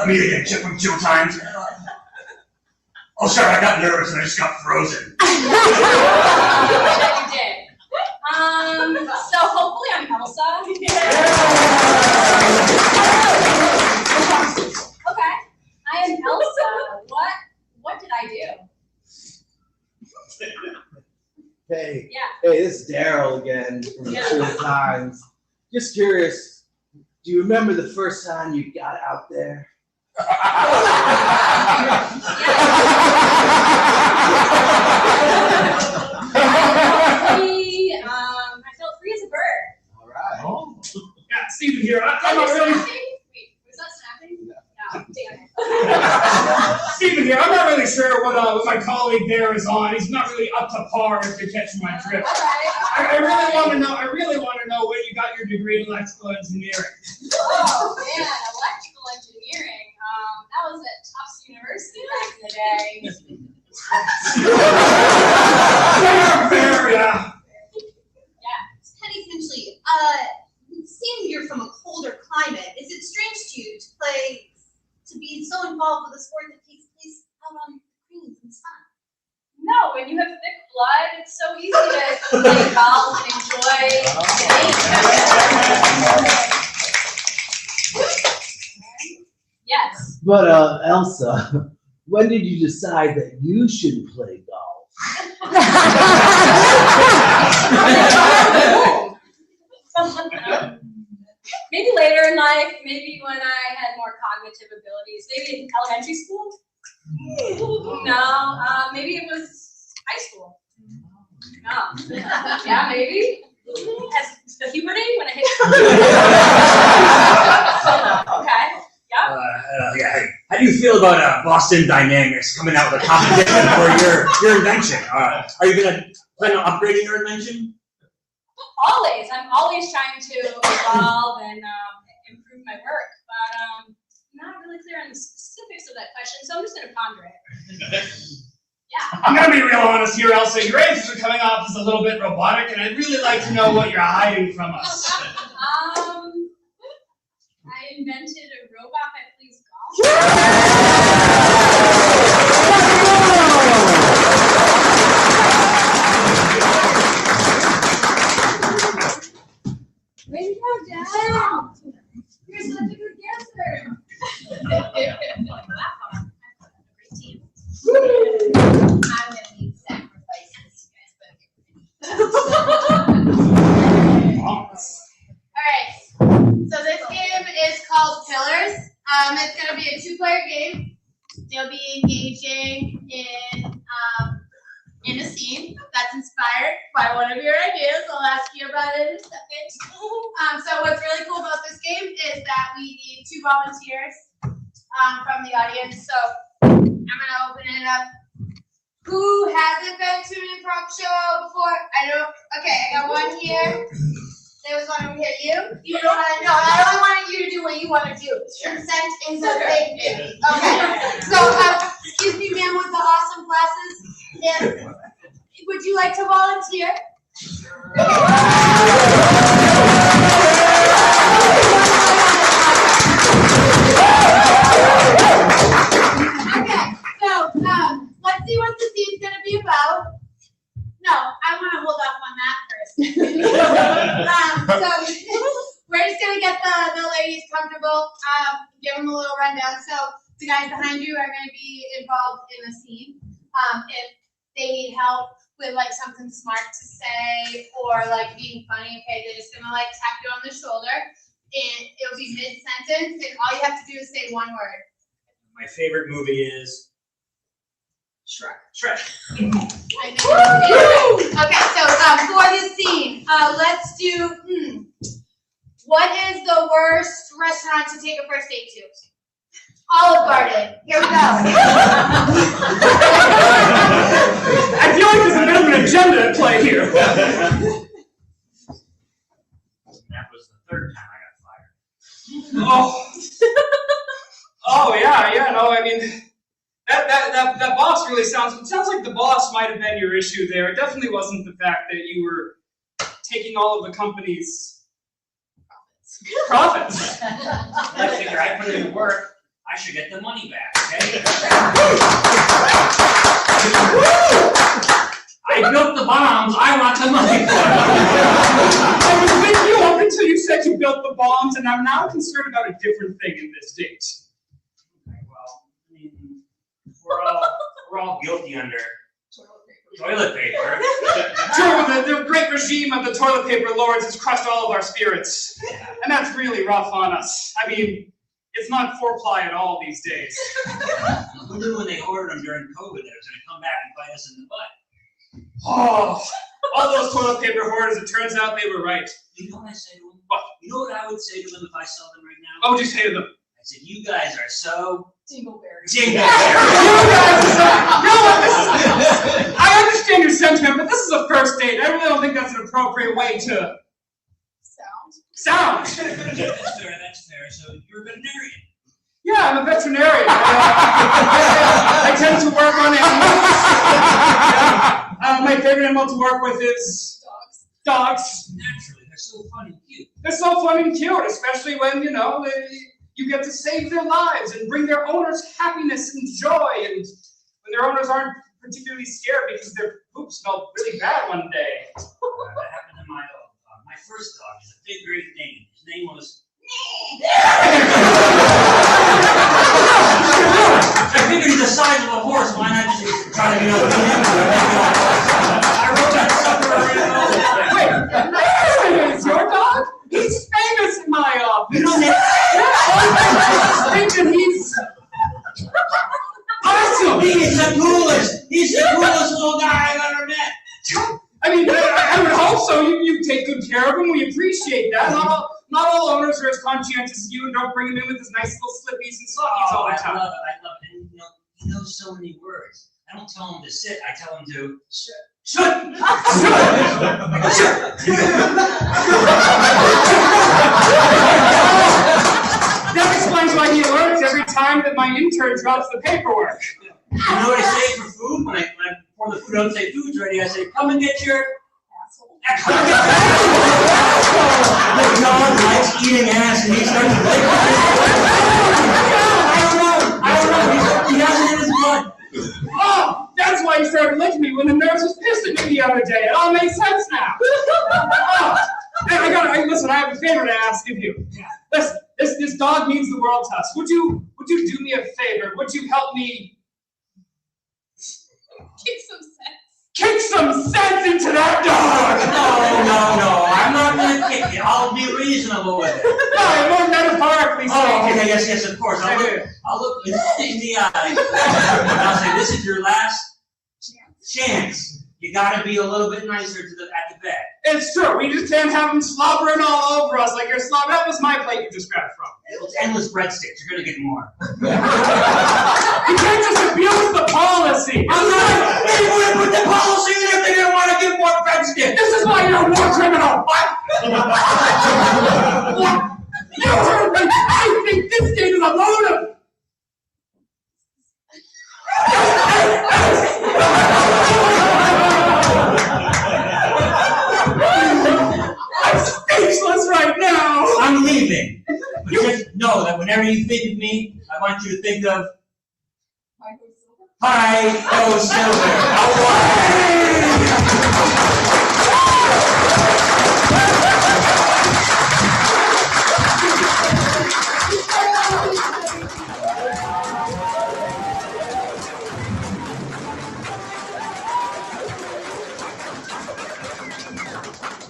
I: Me again, Chip from Chill Times. Oh, sorry, I got nervous and I just got frozen.
J: Yeah, you did. So hopefully I'm Elsa. Okay, I am Elsa. What did I do?
K: Hey,
J: Yeah.
K: hey, this is Daryl again from the Chill Times. Just curious, do you remember the first time you got out there?
J: I felt free as a bird.
K: All right.
B: Oh. Yeah, Stephen here. I'm not
J: Wait,
B: really.
J: was that snapping? No, damn it.
B: Stephen here. I'm not really sure what my colleague there is on. He's not really up to par if you're catching my drift.
J: All right.
B: I really want to know. I really want to know where you got your degree in electrical engineering.
J: Oh man, electrical engineering. That was at Tufts University back in the day.
B: Fair, yeah.
E: Penny Finchley, seeing you're from a colder climate, is it strange to you to be so involved with a sport that takes place out on the greens in the sun?
J: No, when you have thick blood, it's so easy to play golf and enjoy the game. Yes.
K: But Elsa, when did you decide that you should play golf?
J: Maybe later in life, maybe when I had more cognitive abilities, maybe in elementary school. No, maybe it was high school. No, yeah, maybe. As the puberty when I hit. Okay. Yeah.
I: Yeah. How do you feel about Boston Dynamics coming out with a competition for your invention? Are you gonna plan on upgrading your invention?
J: Always. I'm always trying to evolve and improve my work, but I'm not really clear on the specifics of that question, so I'm just gonna ponder it. Yeah.
B: I'm gonna be real honest here, Elsa. Your answers are coming off as a little bit robotic, and I'd really like to know what you're hiding from us.
J: I invented a robot that plays golf. Way to go, Dad! You're such a good guesser.
E: I'm gonna need sacrifices. You guys better get ready. Alright, so this game is called Pillars. It's gonna be a 2-player game. You'll be engaging in a scene that's inspired by one of your ideas. I'll ask you about it in a second. So what's really cool about this game is that we need 2 volunteers from the audience. So I'm gonna open it up. Who hasn't been to an improv show before? I know. Okay, I got one here. There was one over here. You don't want to know. I only wanted you to do what you want to do. Consent is a big thing. Okay. So, excuse me, ma'am, with the awesome glasses. Would you like to volunteer? Okay. So, let's see what the scene's gonna be about. No, I want to hold off on that first. So we're just gonna get the ladies comfortable, give them a little rundown. So the guys behind you are gonna be involved in the scene. If they need help with like something smart to say or like being funny, okay, they're just gonna like tap you on the shoulder and it'll be mid-sentence and all you have to do is say one word.
I: My favorite movie is
J: Shrek.
E: Okay, so for this scene, let's do, what is the worst restaurant to take a first date to? Olive Garden. Here we go.
B: I feel like there's a bit of an agenda at play here.
I: that was the 3rd time I got fired.
B: Oh yeah, no, I mean, that boss really it sounds like the boss might have been your issue there. It definitely wasn't the fact that you were taking all of the company's profits.
I: I figure I put in the work, I should get the money back, okay? I built the bombs, I want the money back.
B: I was with you up until you said you built the bombs, and I'm now concerned about a different thing in this date.
I: We're all guilty under toilet paper.
B: True, the great regime of the toilet paper lords has crushed all of our spirits. And that's really rough on us. I mean, it's not four-ply at all these days.
I: Who knew when they ordered them during COVID that it was going to come back and bite us in the butt?
B: Oh, all those toilet paper hoarders, it turns out they were right.
I: You know what I say to them?
B: What?
I: You know what I would say to them if I saw them right now?
B: What would you say to them?
I: I said, you guys are so...
J: Dingleberry.
B: I understand your sentiment, but this is a first date. I really don't think that's an appropriate way to... Sound.
I: That's fair. So you're a veterinarian.
B: Yeah, I'm a veterinarian. I tend to work on animals. My favorite animal to work with is... Dogs.
I: Naturally, they're so fun and cute.
B: They're so fun and cute, especially when, you get to save their lives and bring their owners happiness and joy, and when their owners aren't particularly scared because their poop smelled really bad one day.
I: That happened to my first dog. He's a big, great name. His name was... I figured he's the size of a horse. Why not just try to get up to him? I wrote that sucker already.
B: Wait, it's your dog? He's famous in my office.
I: You know that?
B: He's awesome.
I: He is the coolest. He's the coolest little guy I've ever met.
B: I mean, I would hope so. You take good care of him. We appreciate that. Not not all owners are as conscientious as you and don't bring him in with his nice little slippies and sockies all the time.
I: I love it. And, he knows so many words. I don't tell him to sit, I tell him to shut.
B: That explains why he alerts every time that my intern drops the paperwork.
I: You know what I say for food? When I pour the food out and say food's ready, I say, come and get your asshole. The dog likes eating ass and he starts to lick it. I don't know. He has it in his blood.
B: Oh, that's why he started licking me when the nurse was pissed at me the other day. It all makes sense now. Oh, and listen, I have a favor to ask of you. Listen, this dog means the world to us. Would you do me a favor? Would you help me kick some sense into that dog?
I: No. I'm not gonna kick you. I'll be reasonable with it.
B: No, more metaphorically speaking.
I: Oh, okay, yes, of course. I'll look in the eye. And I'll say, this is your last chance. You gotta be a little bit nicer at the vet.
B: It's true. We just can't have him slobbering all over us like you're slobbering. That was my plate you just grabbed from.
I: It's endless breadsticks. You're gonna get more.
B: You can't just abuse the policy.
I: I'm not. They wouldn't put the policy in if they didn't want to give more breadsticks.
B: This is why you're a war criminal. What? You heard me. I think this game is a load of. I'm speechless right now.
I: I'm leaving. But just know that whenever you think of me, I want you to think of Hi-Ho Silver.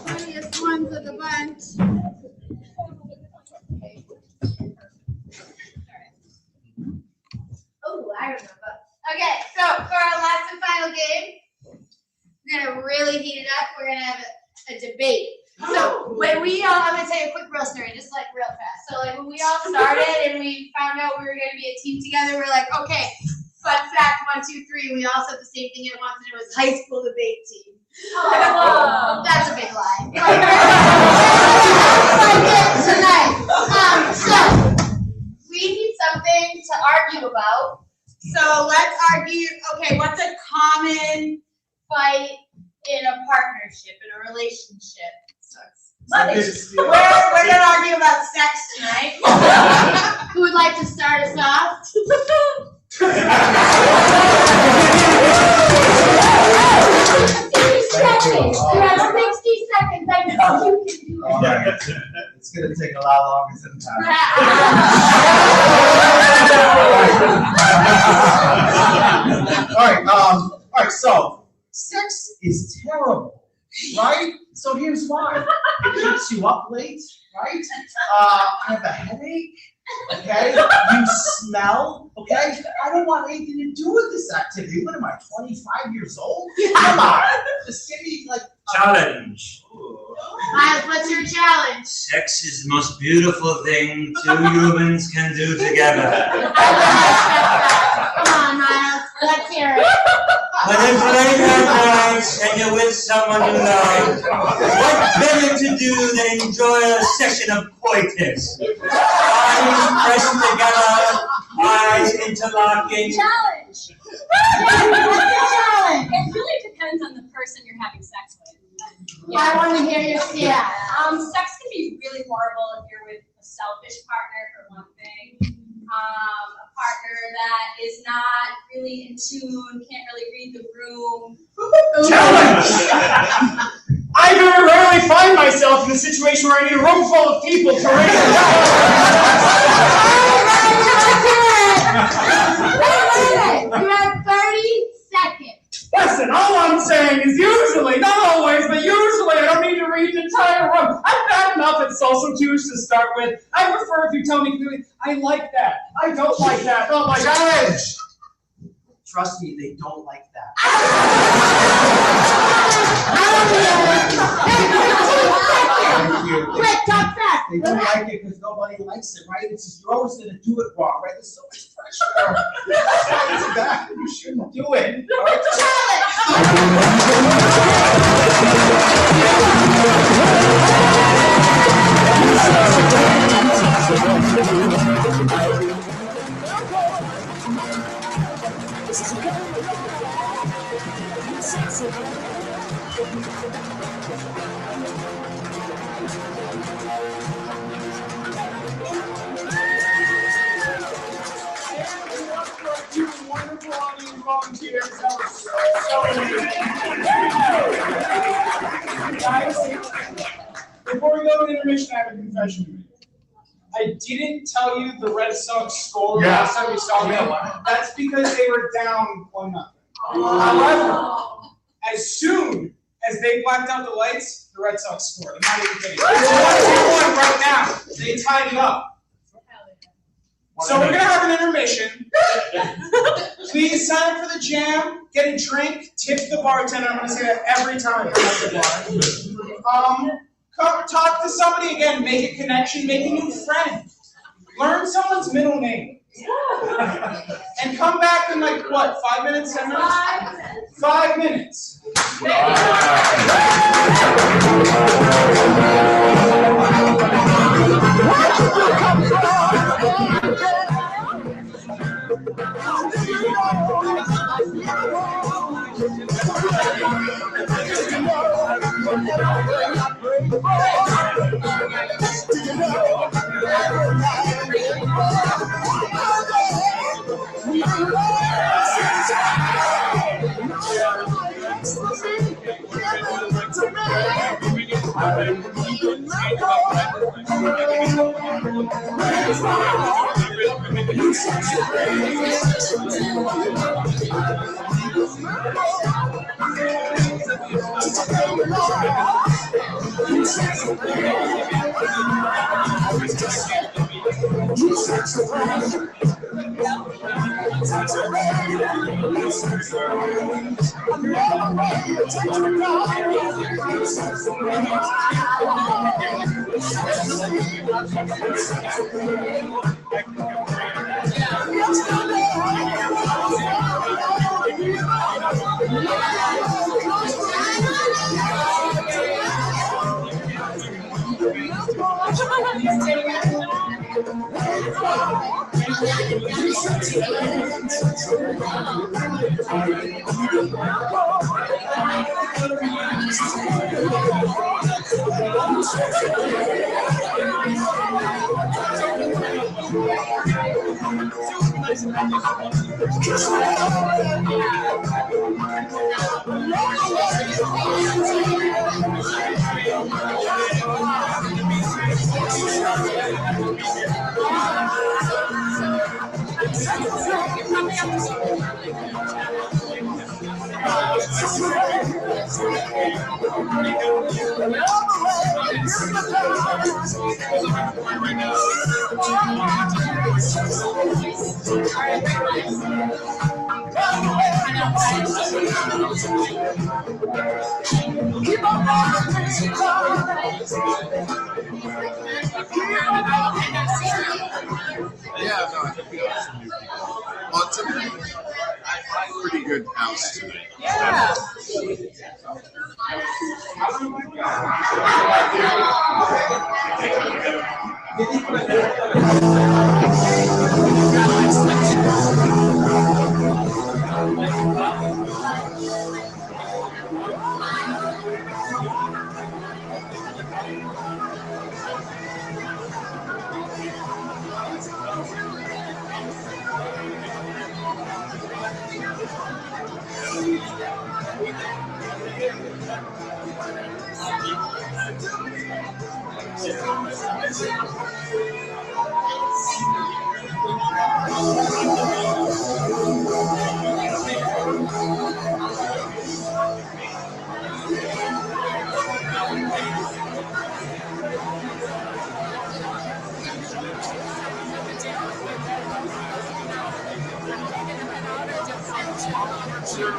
E: Funniest ones of the bunch. Oh, I remember. Okay, so for our last and final game, we're gonna really heat it up. We're gonna have a debate. So when we all, I'm gonna tell you a quick real story, just like real fast. So like when we all started and we found out we were gonna be a team together, we're like, okay, fun fact, 1, 2, 3. We all said the same thing at once, and it was high school debate team. Oh, that's a big lie. Tonight. So we need something to argue about. So let's argue. Okay, what's a common fight in a partnership, in a relationship? We're gonna argue about sex tonight. Who would like to start us off? 60 seconds. You have 60 seconds. I know you can do it.
K: It's gonna take a lot longer sometimes. All right, so sex is terrible, right? So here's why. It keeps you up late, right? I have a headache, okay? You smell, okay? I don't want anything to do with this activity. What am I, 25 years old? Come on. Just give me, like...
I: Challenge.
E: Miles, what's your challenge?
I: Sex is the most beautiful thing two humans can do together.
E: Come on, Miles. Let's hear it.
I: When it's late at night and you're with someone you love, what better to do than enjoy a session of coitus? Eyes pressed together, eyes interlocking.
J: Challenge.
E: What's your challenge?
J: It really depends on the person you're having sex with.
E: I want to hear your stats.
J: Sex can be really horrible if you're with a selfish partner, for one thing. A partner that is not really in tune, can't really read the room.
B: Challenge! I very rarely find myself in a situation where I need a room full of people to raise a
E: You have 30 seconds.
B: Listen, all I'm saying is usually, not always, but usually I don't need to read an entire room. I'm bad enough at social cues to start with. I prefer if you tell me clearly, I like that. I don't like that. Oh my God.
K: Trust me, they don't like that.
E: Quick, talk fast.
K: They don't like it because nobody likes it, right? It's just you're always gonna do it wrong, right? There's so much pressure. It's back, you shouldn't do it. All right?
B: You wonderful audience volunteers. That was so amazing. Guys, before we go to intermission, I have a confession to make. I didn't tell you the Red Sox score last time we saw them. That's because they were down 1-0. However, as soon as they blacked out the lights, the Red Sox scored. I'm not even kidding. It's 1-1 right now. They tied it up. So we're gonna have an intermission. Please sign up for the jam, get a drink, tip the bartender. I'm gonna say that every time. Come talk to somebody again, make a connection, make a new friend. Learn someone's middle name. And come back in like what, 5 minutes, 10 minutes? 5 minutes.
F: Yeah, no, I think we got some new people. Well, it's a pretty good house tonight.
J: Yeah.
F: Sure.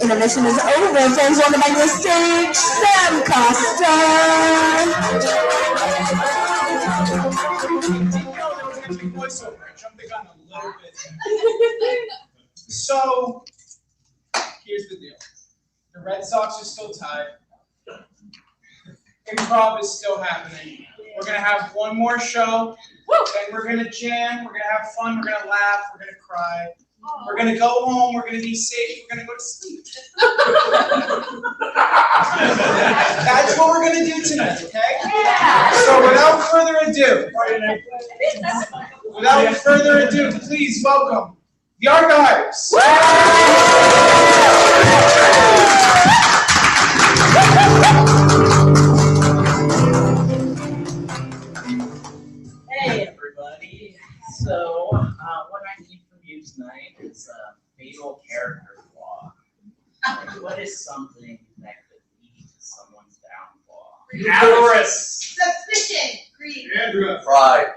A: Intermission is over. Friends, welcome back to the stage, Sam Costa.
B: Voiceover. I jumped the gun a little bit. So, here's the deal. The Red Sox are still tied. Improv is still happening. We're gonna have one more show, and we're gonna jam, we're gonna have fun, we're gonna laugh, we're gonna cry. We're gonna go home, we're gonna be safe, we're gonna go to sleep. That's what we're gonna do tonight, okay?
A: Yeah.
B: So without further ado, please welcome the Archives.
L: Hey everybody. So, what I need from you tonight is a fatal character flaw. Like, what is something that could lead to someone's downfall?
B: Avarice.
E: Suspicion. Greed.
B: Andrea.
F: Pride.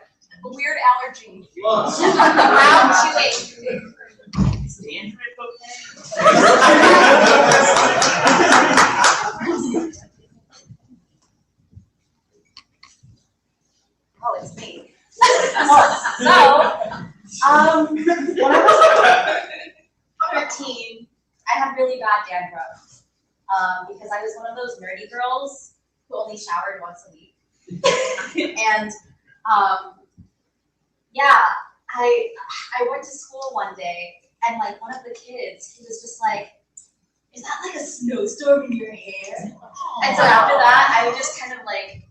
J: A weird allergy.
B: Lust.
E: Loud chewing.
L: Is the Android okay?
J: Oh, it's me. When I was 13, I had really bad dandruff because I was one of those nerdy girls who only showered once a week. And yeah, I went to school one day and like one of the kids, he was just like, "Is that like a snowstorm in your hair?" And so after that, I would just kind of like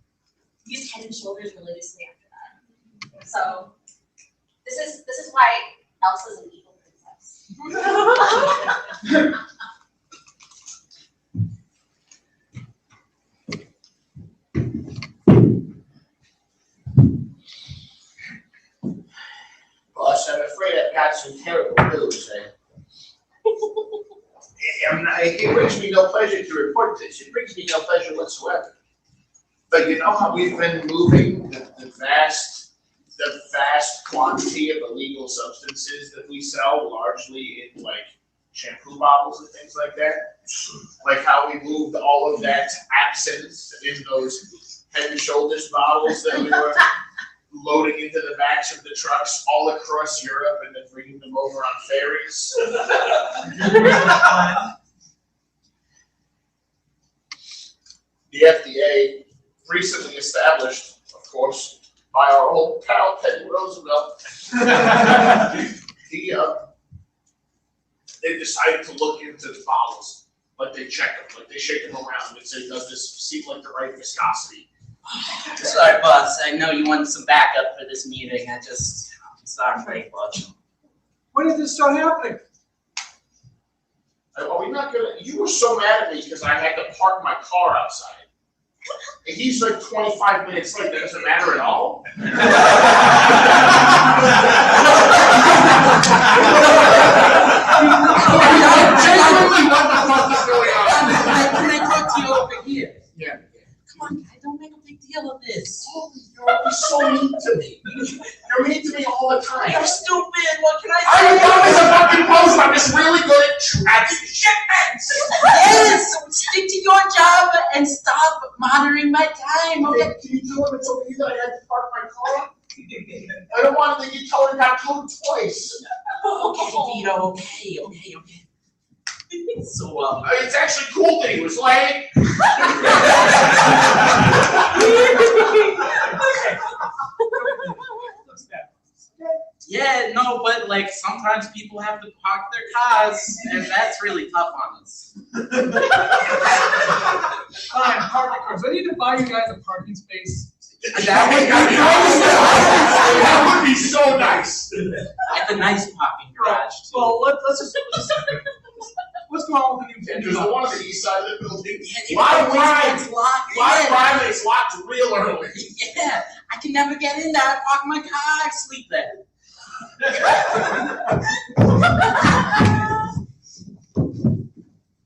J: use Head and Shoulders religiously after that. So this is why Elsa's an evil princess.
K: Boss, I'm afraid I've got some terrible news. It brings me no pleasure to report this. It brings me no pleasure whatsoever. But you know how we've been moving the vast quantity of illegal substances that we sell, largely in like shampoo bottles and things like that? Like how we moved all of that absinthe in those Head and Shoulders bottles that we were loading into the backs of the trucks all across Europe and then bringing them over on ferries.
F: the FDA, recently established, of course, by our old pal Teddy Roosevelt, they decided to look into the bowels. Like they check them, like they shake them around and say, does this seem like the right viscosity?
L: Sorry, boss. I know you wanted some backup for this meeting. I'm sorry, boss.
B: When did this start happening?
F: Are we not gonna, you were so mad at me because I had to park my car outside. And he's like 25 minutes late, that doesn't matter at all? Genuinely, what the fuck is going on?
L: Can I talk to you over here?
F: Yeah.
L: Come on, guys, don't make a big deal of this.
F: You're so mean to me. You're mean to me all the time.
L: You're stupid. What can I
F: I'm
L: say?
F: dumb as a fucking post. I'm just really good at tracking shipments.
L: Yes, stick to your job and stop monitoring my time. Okay.
F: Can you tell him it's okay that I had to park my car? I don't want to get towed and got towed twice.
L: Okay, Vito. Okay. So,
F: It's actually cool that he was late.
L: yeah, no, but like sometimes people have to park their cars, and that's really tough on us.
B: Fine, park the cars. I need to buy you guys a parking space.
F: That would be so nice.
L: At the nice parking garage. Too.
B: Well, let's just what's going on with the new
F: There's the one on the east side of the building.
L: Yeah,
F: My
L: it's locked.
F: private is locked real early.
L: Yeah, I can never get in there. I park my car, I sleep there.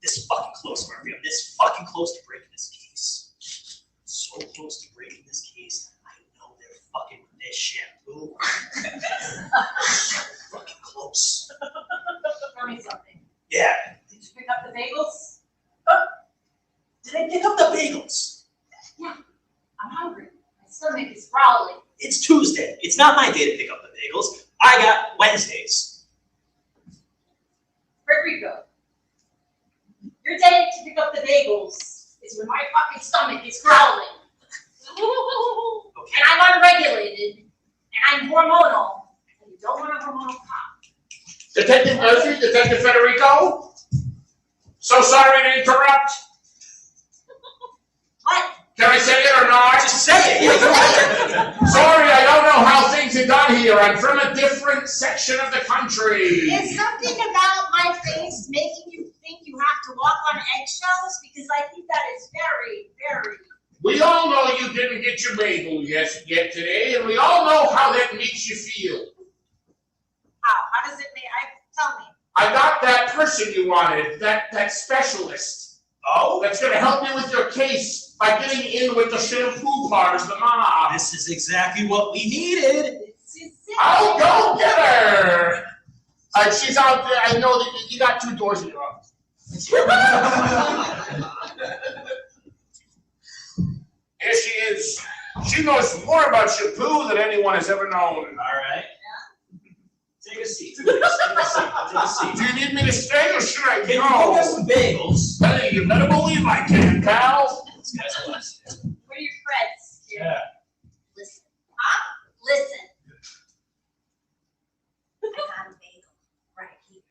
K: This fucking close, Murphy. I'm this fucking close to breaking this case. So close to breaking this case. I know they're fucking with this shampoo. Fucking close.
J: Tell me something.
K: Yeah.
J: Did you pick up the bagels?
K: Did I pick up the bagels?
J: Yeah. I'm hungry. My stomach is growling.
K: It's Tuesday. It's not my day to pick up the bagels. I got Wednesdays.
J: Frederico, your day to pick up the bagels is when my fucking stomach is growling.
K: Okay.
J: And I'm unregulated, and I'm hormonal, and you don't want a hormonal cop.
F: Detective Murphy, Detective Federico. So sorry to interrupt.
J: What?
F: Can I say it or not?
K: Just say it. Yeah, go ahead.
F: Sorry, I don't know how things are done here. I'm from a different section of the country.
E: Is something about my face making you think you have to walk on eggshells? Because I think that is very, very.
F: We all know you didn't get your bagel yet today, and we all know how that makes you feel.
E: How does it make? Tell me.
F: I got that person you wanted, that specialist.
K: Oh,
F: That's going to help you with your case by getting in with the shampoo part as the mob.
K: this is exactly what we needed.
F: I'll go get her. She's out there. I know that you got 2 doors in your office. Here she is. She knows more about shampoo than anyone has ever known.
K: All right. Take a seat. Take a seat.
F: Do you need me to stay or should I
K: Can you go get
F: go?
K: some bagels?
F: Hey, you better believe I can, pal.
K: This guy's a list.
J: What are your friends?
K: Yeah.
E: Listen. Listen. I got a bagel right here.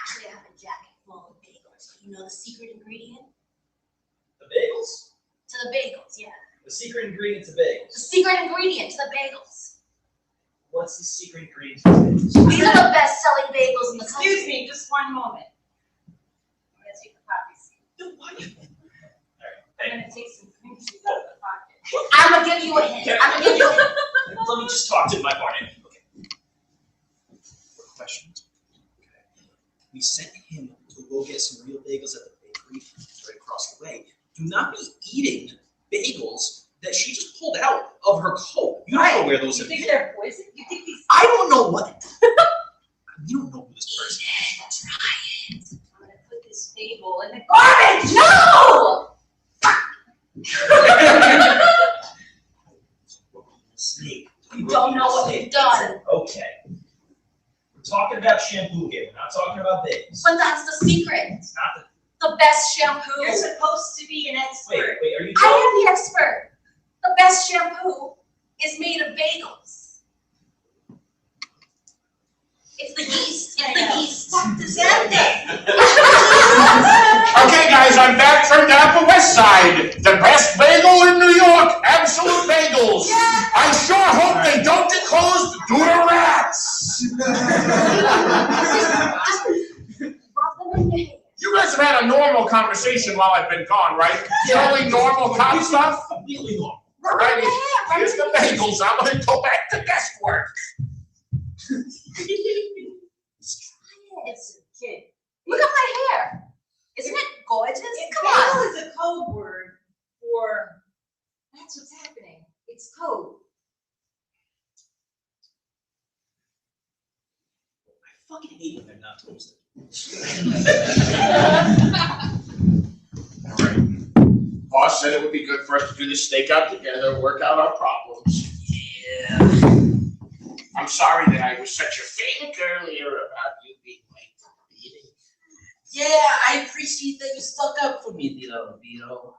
E: Actually, I have a jacket full of bagels. You know the secret ingredient
K: The bagels?
E: to the bagels? Yeah.
K: The secret ingredient to
E: The
K: bagels.
E: secret ingredient to the bagels.
K: What's the secret ingredient to bagels?
E: These are the best-selling bagels in the country.
J: Excuse me, just one moment. I'm gonna take the poppy seed.
K: What?
J: I'm gonna take some cream cheese out of the pocket.
E: I'm gonna give you a hint. I'm gonna give you a hint.
K: Let me just talk to my partner. Okay. Quick question. Okay. We sent him to go get some real bagels at the bakery right across the way. Do not be eating bagels that she just pulled out of her coat. You don't know where those
J: You
K: are.
J: think they're poison? You think these?
K: I don't know what. You don't know who this person is.
E: That's right.
J: I'm gonna put this bagel in the garbage. No!
K: Snake.
J: You don't know what you've done.
K: Okay. We're talking about shampoo here. We're not talking about bagels.
E: But that's the secret.
K: It's not the
E: The The best shampoo.
L: You're supposed to be an expert.
K: Wait, are you
E: I am the expert. The best shampoo is made of bagels. It's the yeast. It's the yeast. What does that mean?
M: Okay, guys, I'm back from the Upper West Side. The best bagel in New York. Absolute bagels. I sure hope they don't get closed due to rats. You guys have had a normal conversation while I've been gone, right? Totally normal cop stuff?
K: completely normal.
M: All right, here's the bagels. I'm going to go back to desk work.
E: Kid. Look at my hair. Isn't it gorgeous? Come on.
J: Bagel is a code word for, that's what's happening. It's code.
K: I fucking hate when they're not toasted.
M: All right. Boss said it would be good for us to do this stakeout together, work out our problems.
L: Yeah.
M: I'm sorry that I was such a fake earlier about you being late for the meeting.
L: Yeah, I appreciate that you stuck up for me, Vito. You're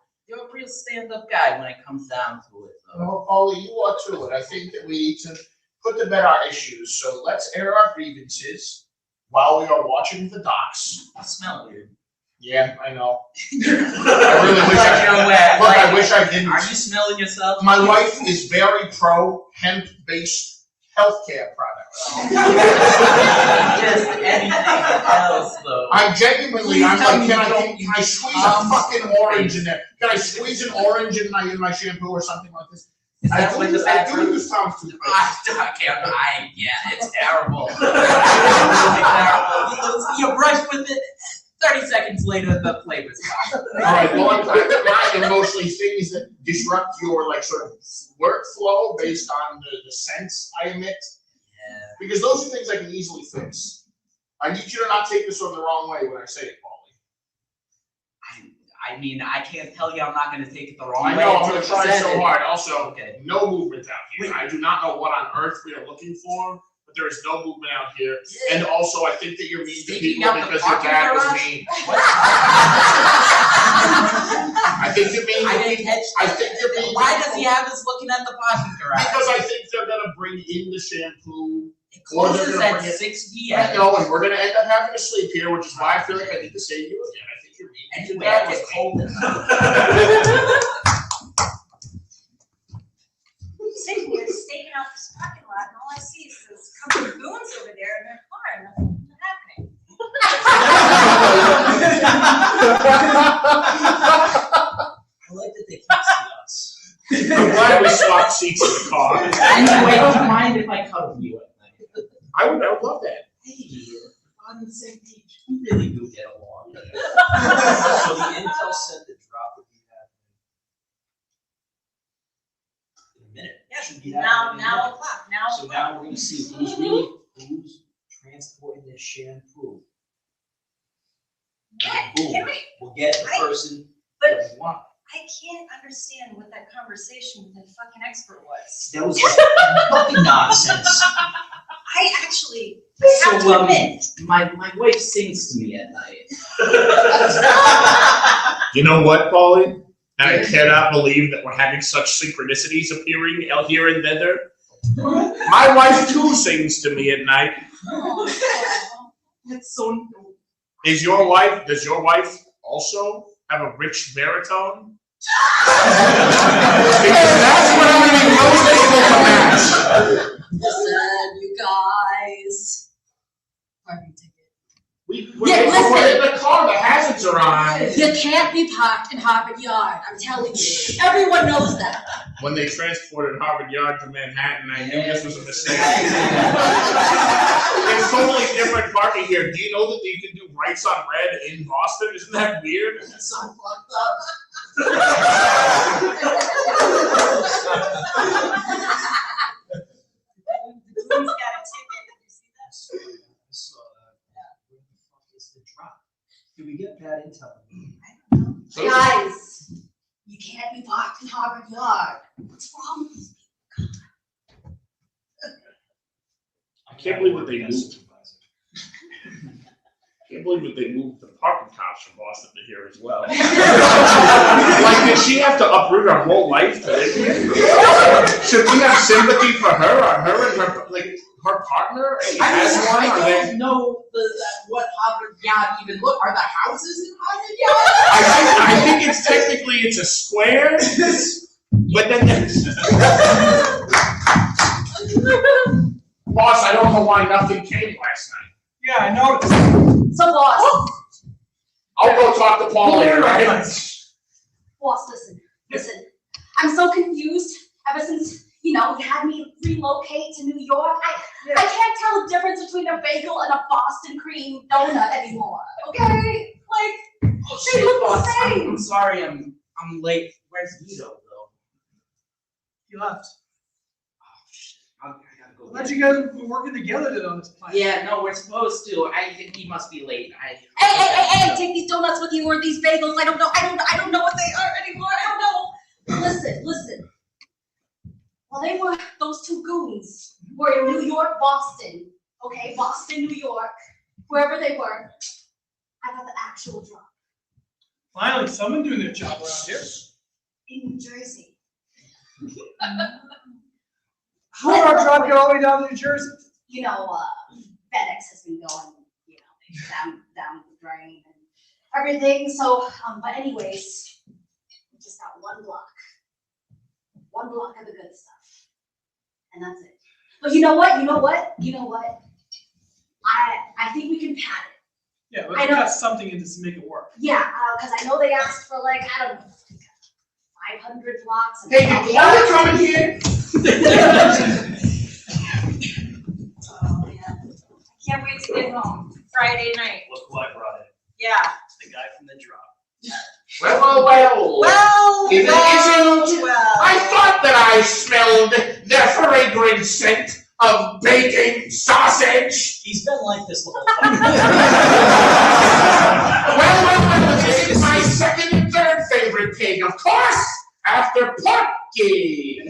L: a real stand-up guy when it comes down to it.
M: Well, Paulie, you are too, and I think that we need to put to bed our issues. So let's air our grievances while we are watching the docs.
L: I smell weird.
M: Yeah, I know. I really wish I wish I didn't.
L: Are you smelling yourself?
M: My wife is very pro hemp-based healthcare products.
L: Just anything else, though.
M: I'm genuinely, I'm
L: Please
M: like,
L: tell
M: can
L: me
M: I squeeze a fucking orange in there? Can I squeeze an orange in my shampoo or something like this?
L: Is that what the
M: I do
L: bathroom?
M: use Tom's toothpaste.
L: Yeah, it's terrible. It's terrible. You brush with it, 30 seconds later, the flavor's gone.
M: All right, well, I'm glad are mostly things that disrupt your, like, sort of workflow based on the scents I emit.
L: Yeah.
M: Because those are things I can easily fix. I need you to not take this on the wrong way when I say it, Paulie.
L: I mean, I can't tell you I'm not going to take it the wrong way.
M: I know, I'm
L: until
M: going to
L: you
M: try
L: said
M: so
L: it.
M: hard. Also,
L: Okay.
M: no movement out here.
L: Wait.
M: I do not know what on earth we are looking for, but there is no movement out here. And also, I think that you're mean to
L: Speaking
M: people
L: of the
M: because your
L: parking
M: dad was
L: garage?
M: mean.
L: What?
M: I think you're mean.
L: I didn't catch
M: I
L: that.
M: think you're mean.
L: Why does he have us looking at the parking garage?
M: Because I think they're going to bring in the shampoo.
L: It
M: Or they're
L: closes
M: gonna
L: at
M: bring it-
L: 6
M: I
L: p.m.
M: know, and we're going to end up having to sleep here, which is why I feel like I need to save you again. I think you're mean.
L: Anyway,
M: Your dad
L: it
M: was
L: was cold enough.
J: Sitting here staking out this parking lot, and all I see is this couple of goons over there in their car, and nothing's happening.
K: I like that they can't see us.
M: I'm glad we swapped seats in the car.
L: Anyway, don't mind if I cuddle you at night.
M: I would love that.
L: Hey, on the same page. We really do get along.
K: So the intel said the drop would be happening in a minute.
J: Yes,
K: Should be
J: now
K: happening in a minute.
J: o'clock,
K: So now we're gonna see who's transporting this shampoo. Boom.
J: Can we,
K: We'll get the person
J: but
K: that we want.
J: I can't understand what that conversation with that fucking expert was.
K: That was fucking nonsense.
J: I have to admit.
L: My wife sings to me at night.
M: You know what, Paulie? I cannot believe that we're having such synchronicities appearing out here and thither. My wife too sings to me at night.
L: That's so.
M: Does your wife also have a rich baritone? Because that's what I'm going to be most able to match.
J: Listen, you guys. Parking ticket.
M: We're
J: Yeah,
M: in
J: listen.
M: the car, the hazards are on.
J: You can't be parked in Harvard Yard, I'm telling you. Everyone knows that.
M: When they transported Harvard Yard to Manhattan, I knew this was a mistake. It's totally different parking here. Do you know that you can do rights on red in Boston? Isn't that weird?
J: That's so fucked up. The goon's got a ticket, did you see that?
K: I saw that. Where the fuck is the drop? Did we get bad intel?
M: So-
J: Guys, you can't be parked in Harvard Yard. What's wrong with these people?
M: I can't believe that they moved. Can't believe that they moved the parking cops from Boston to hear as well. Like, did she have to uproot her whole life to live here? Should we have sympathy for her, or her and her, like, her partner?
L: I don't know what Harvard Yard even look. Are the houses in Harvard Yard?
M: I think it's technically it's a square, but then there's... Boss, I don't know why nothing came last night.
B: Yeah, I noticed.
J: So boss,
M: I'll go talk to Paul later, right?
J: boss, listen. I'm so confused ever since, you had me relocate to New York. I can't tell the difference between a bagel and a Boston cream donut anymore, okay? Like, they look the same.
L: I'm sorry, I'm late. Where's Vito, though?
B: He left.
L: Oh, shit. I gotta go.
B: I thought you guys were working together on this plan.
L: Yeah, no, we're supposed to. He must be late.
J: Hey, take these donuts with you or these bagels. I don't know what they are anymore. I don't know. Listen. Well, those two goons were in New York, Boston. Okay, Boston, New York, wherever they were. I got the actual drop.
B: Finally, someone doing their job around here.
J: In New Jersey.
B: How did our drop get all the way down to New Jersey?
J: FedEx has been going, down the drain and everything. So, but anyways, we just got one block of the good stuff, and that's it. But you know what? I think we can pad it.
B: Yeah, let's cut something in to make it work.
J: Yeah, because I know they asked for 500 blocks. And
M: Hey, did Paula come in here?
J: Oh man, I can't wait to get home. Friday night.
G: Look who I brought in.
J: Yeah.
G: The guy from the drop.
M: Well. I thought that I smelled the fragrant scent of baking sausage.
G: He's been like this the whole time.
M: Well, this is my second and third favorite pig, of course, after Porky.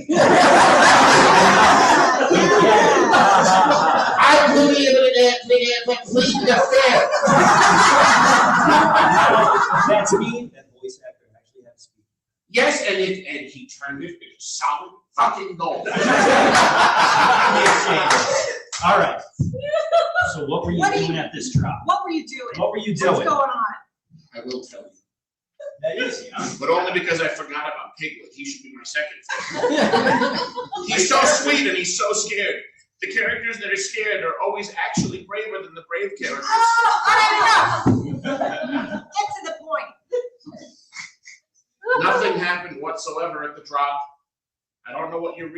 M: I believe in plead the fifth.
G: That's me. That voice actor actually had to speak.
M: Yes, and he turned it into solid fucking gold.
G: All right. So what were you doing at this drop?
J: What were you doing?
G: What were you doing?
J: What's going on?
M: I will tell you.
G: That is,
M: But only because I forgot about Piglet. He should be my second favorite. He's so sweet and he's so scared. The characters that are scared are always actually braver than the brave characters.
J: Oh, enough! Get to the point.
M: Nothing happened whatsoever at the drop. I don't know what you're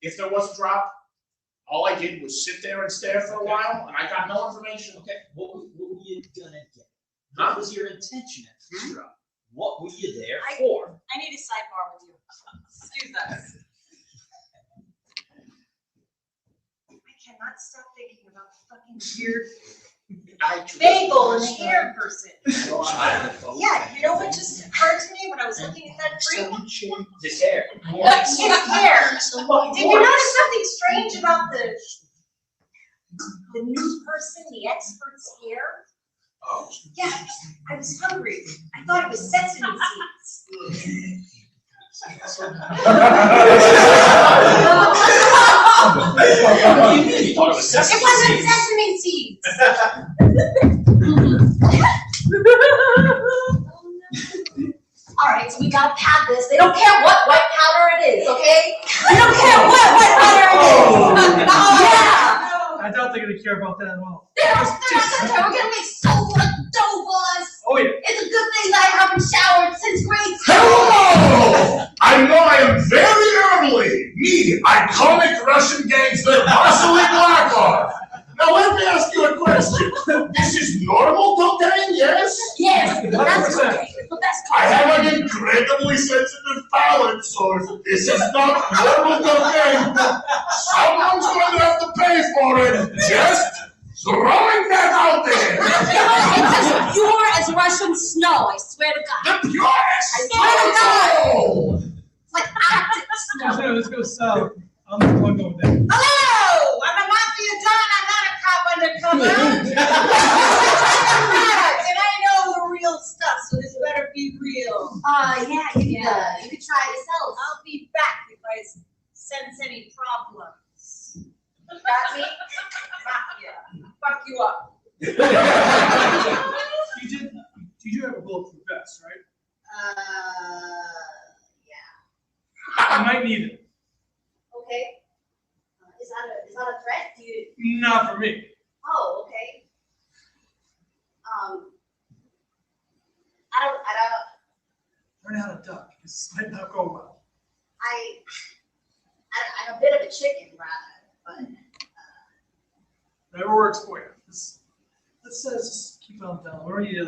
M: if there was a drop, all I did was sit there and stare for a while, and I got no information.
G: Okay, what were you gonna get?
M: Huh?
G: What was your intention at this drop? What were you there for?
J: I need a sidebar with you. Excuse us. I cannot stop thinking about the fucking weird bagel and hair person. Yeah, you know what just occurred to me when I was looking at that tree?
G: His hair.
J: His hair. Did you notice something strange about the new person, the expert's hair?
H: Oh.
J: Yeah, I was hungry. I thought it was sesame seeds.
G: What do you mean? You thought it was sesame
J: It wasn't
G: seeds?
J: sesame seeds. All right, so we gotta pad this. They don't care what white powder it is, okay? They don't care what white powder it is. Yeah.
B: I doubt they're gonna care about that at all.
J: They're not gonna care. We're gonna make so much dough, boss.
B: Oh yeah.
J: It's a good thing that I haven't showered since grade school.
M: Hello! I know I am very early. Me, iconic Russian gangster Vasily Blackheart. Now let me ask you a question. This is normal cocaine, yes?
J: Yes, that's okay. But that's
M: I have an incredibly sensitive palate, so this is not normal cocaine. Someone's going to have to pay for it. Just throwing that out there.
J: It's as pure as Russian snow, I swear to God.
M: The purest
J: I swear to God.
M: snow.
J: It's like Arctic snow.
B: So let's go south. I'm the one going there.
E: Hello! I'm a mafia don, I'm not a cop undercover. And I know the real stuff.
N: better be real.
O: Yeah, you could try yourself.
N: I'll be back if I sense any problems.
O: Got me?
N: Yeah, fuck you up.
B: You do have a bulletproof vest, right?
O: Yeah.
B: I might need it.
O: Okay. Is that a threat? Do you?
B: Not for me.
O: Oh, okay. I
B: Learn how to duck. This might not go well.
O: I'm a bit of a chicken, rather, but.
B: Whatever works for you. Let's just keep on down. We're already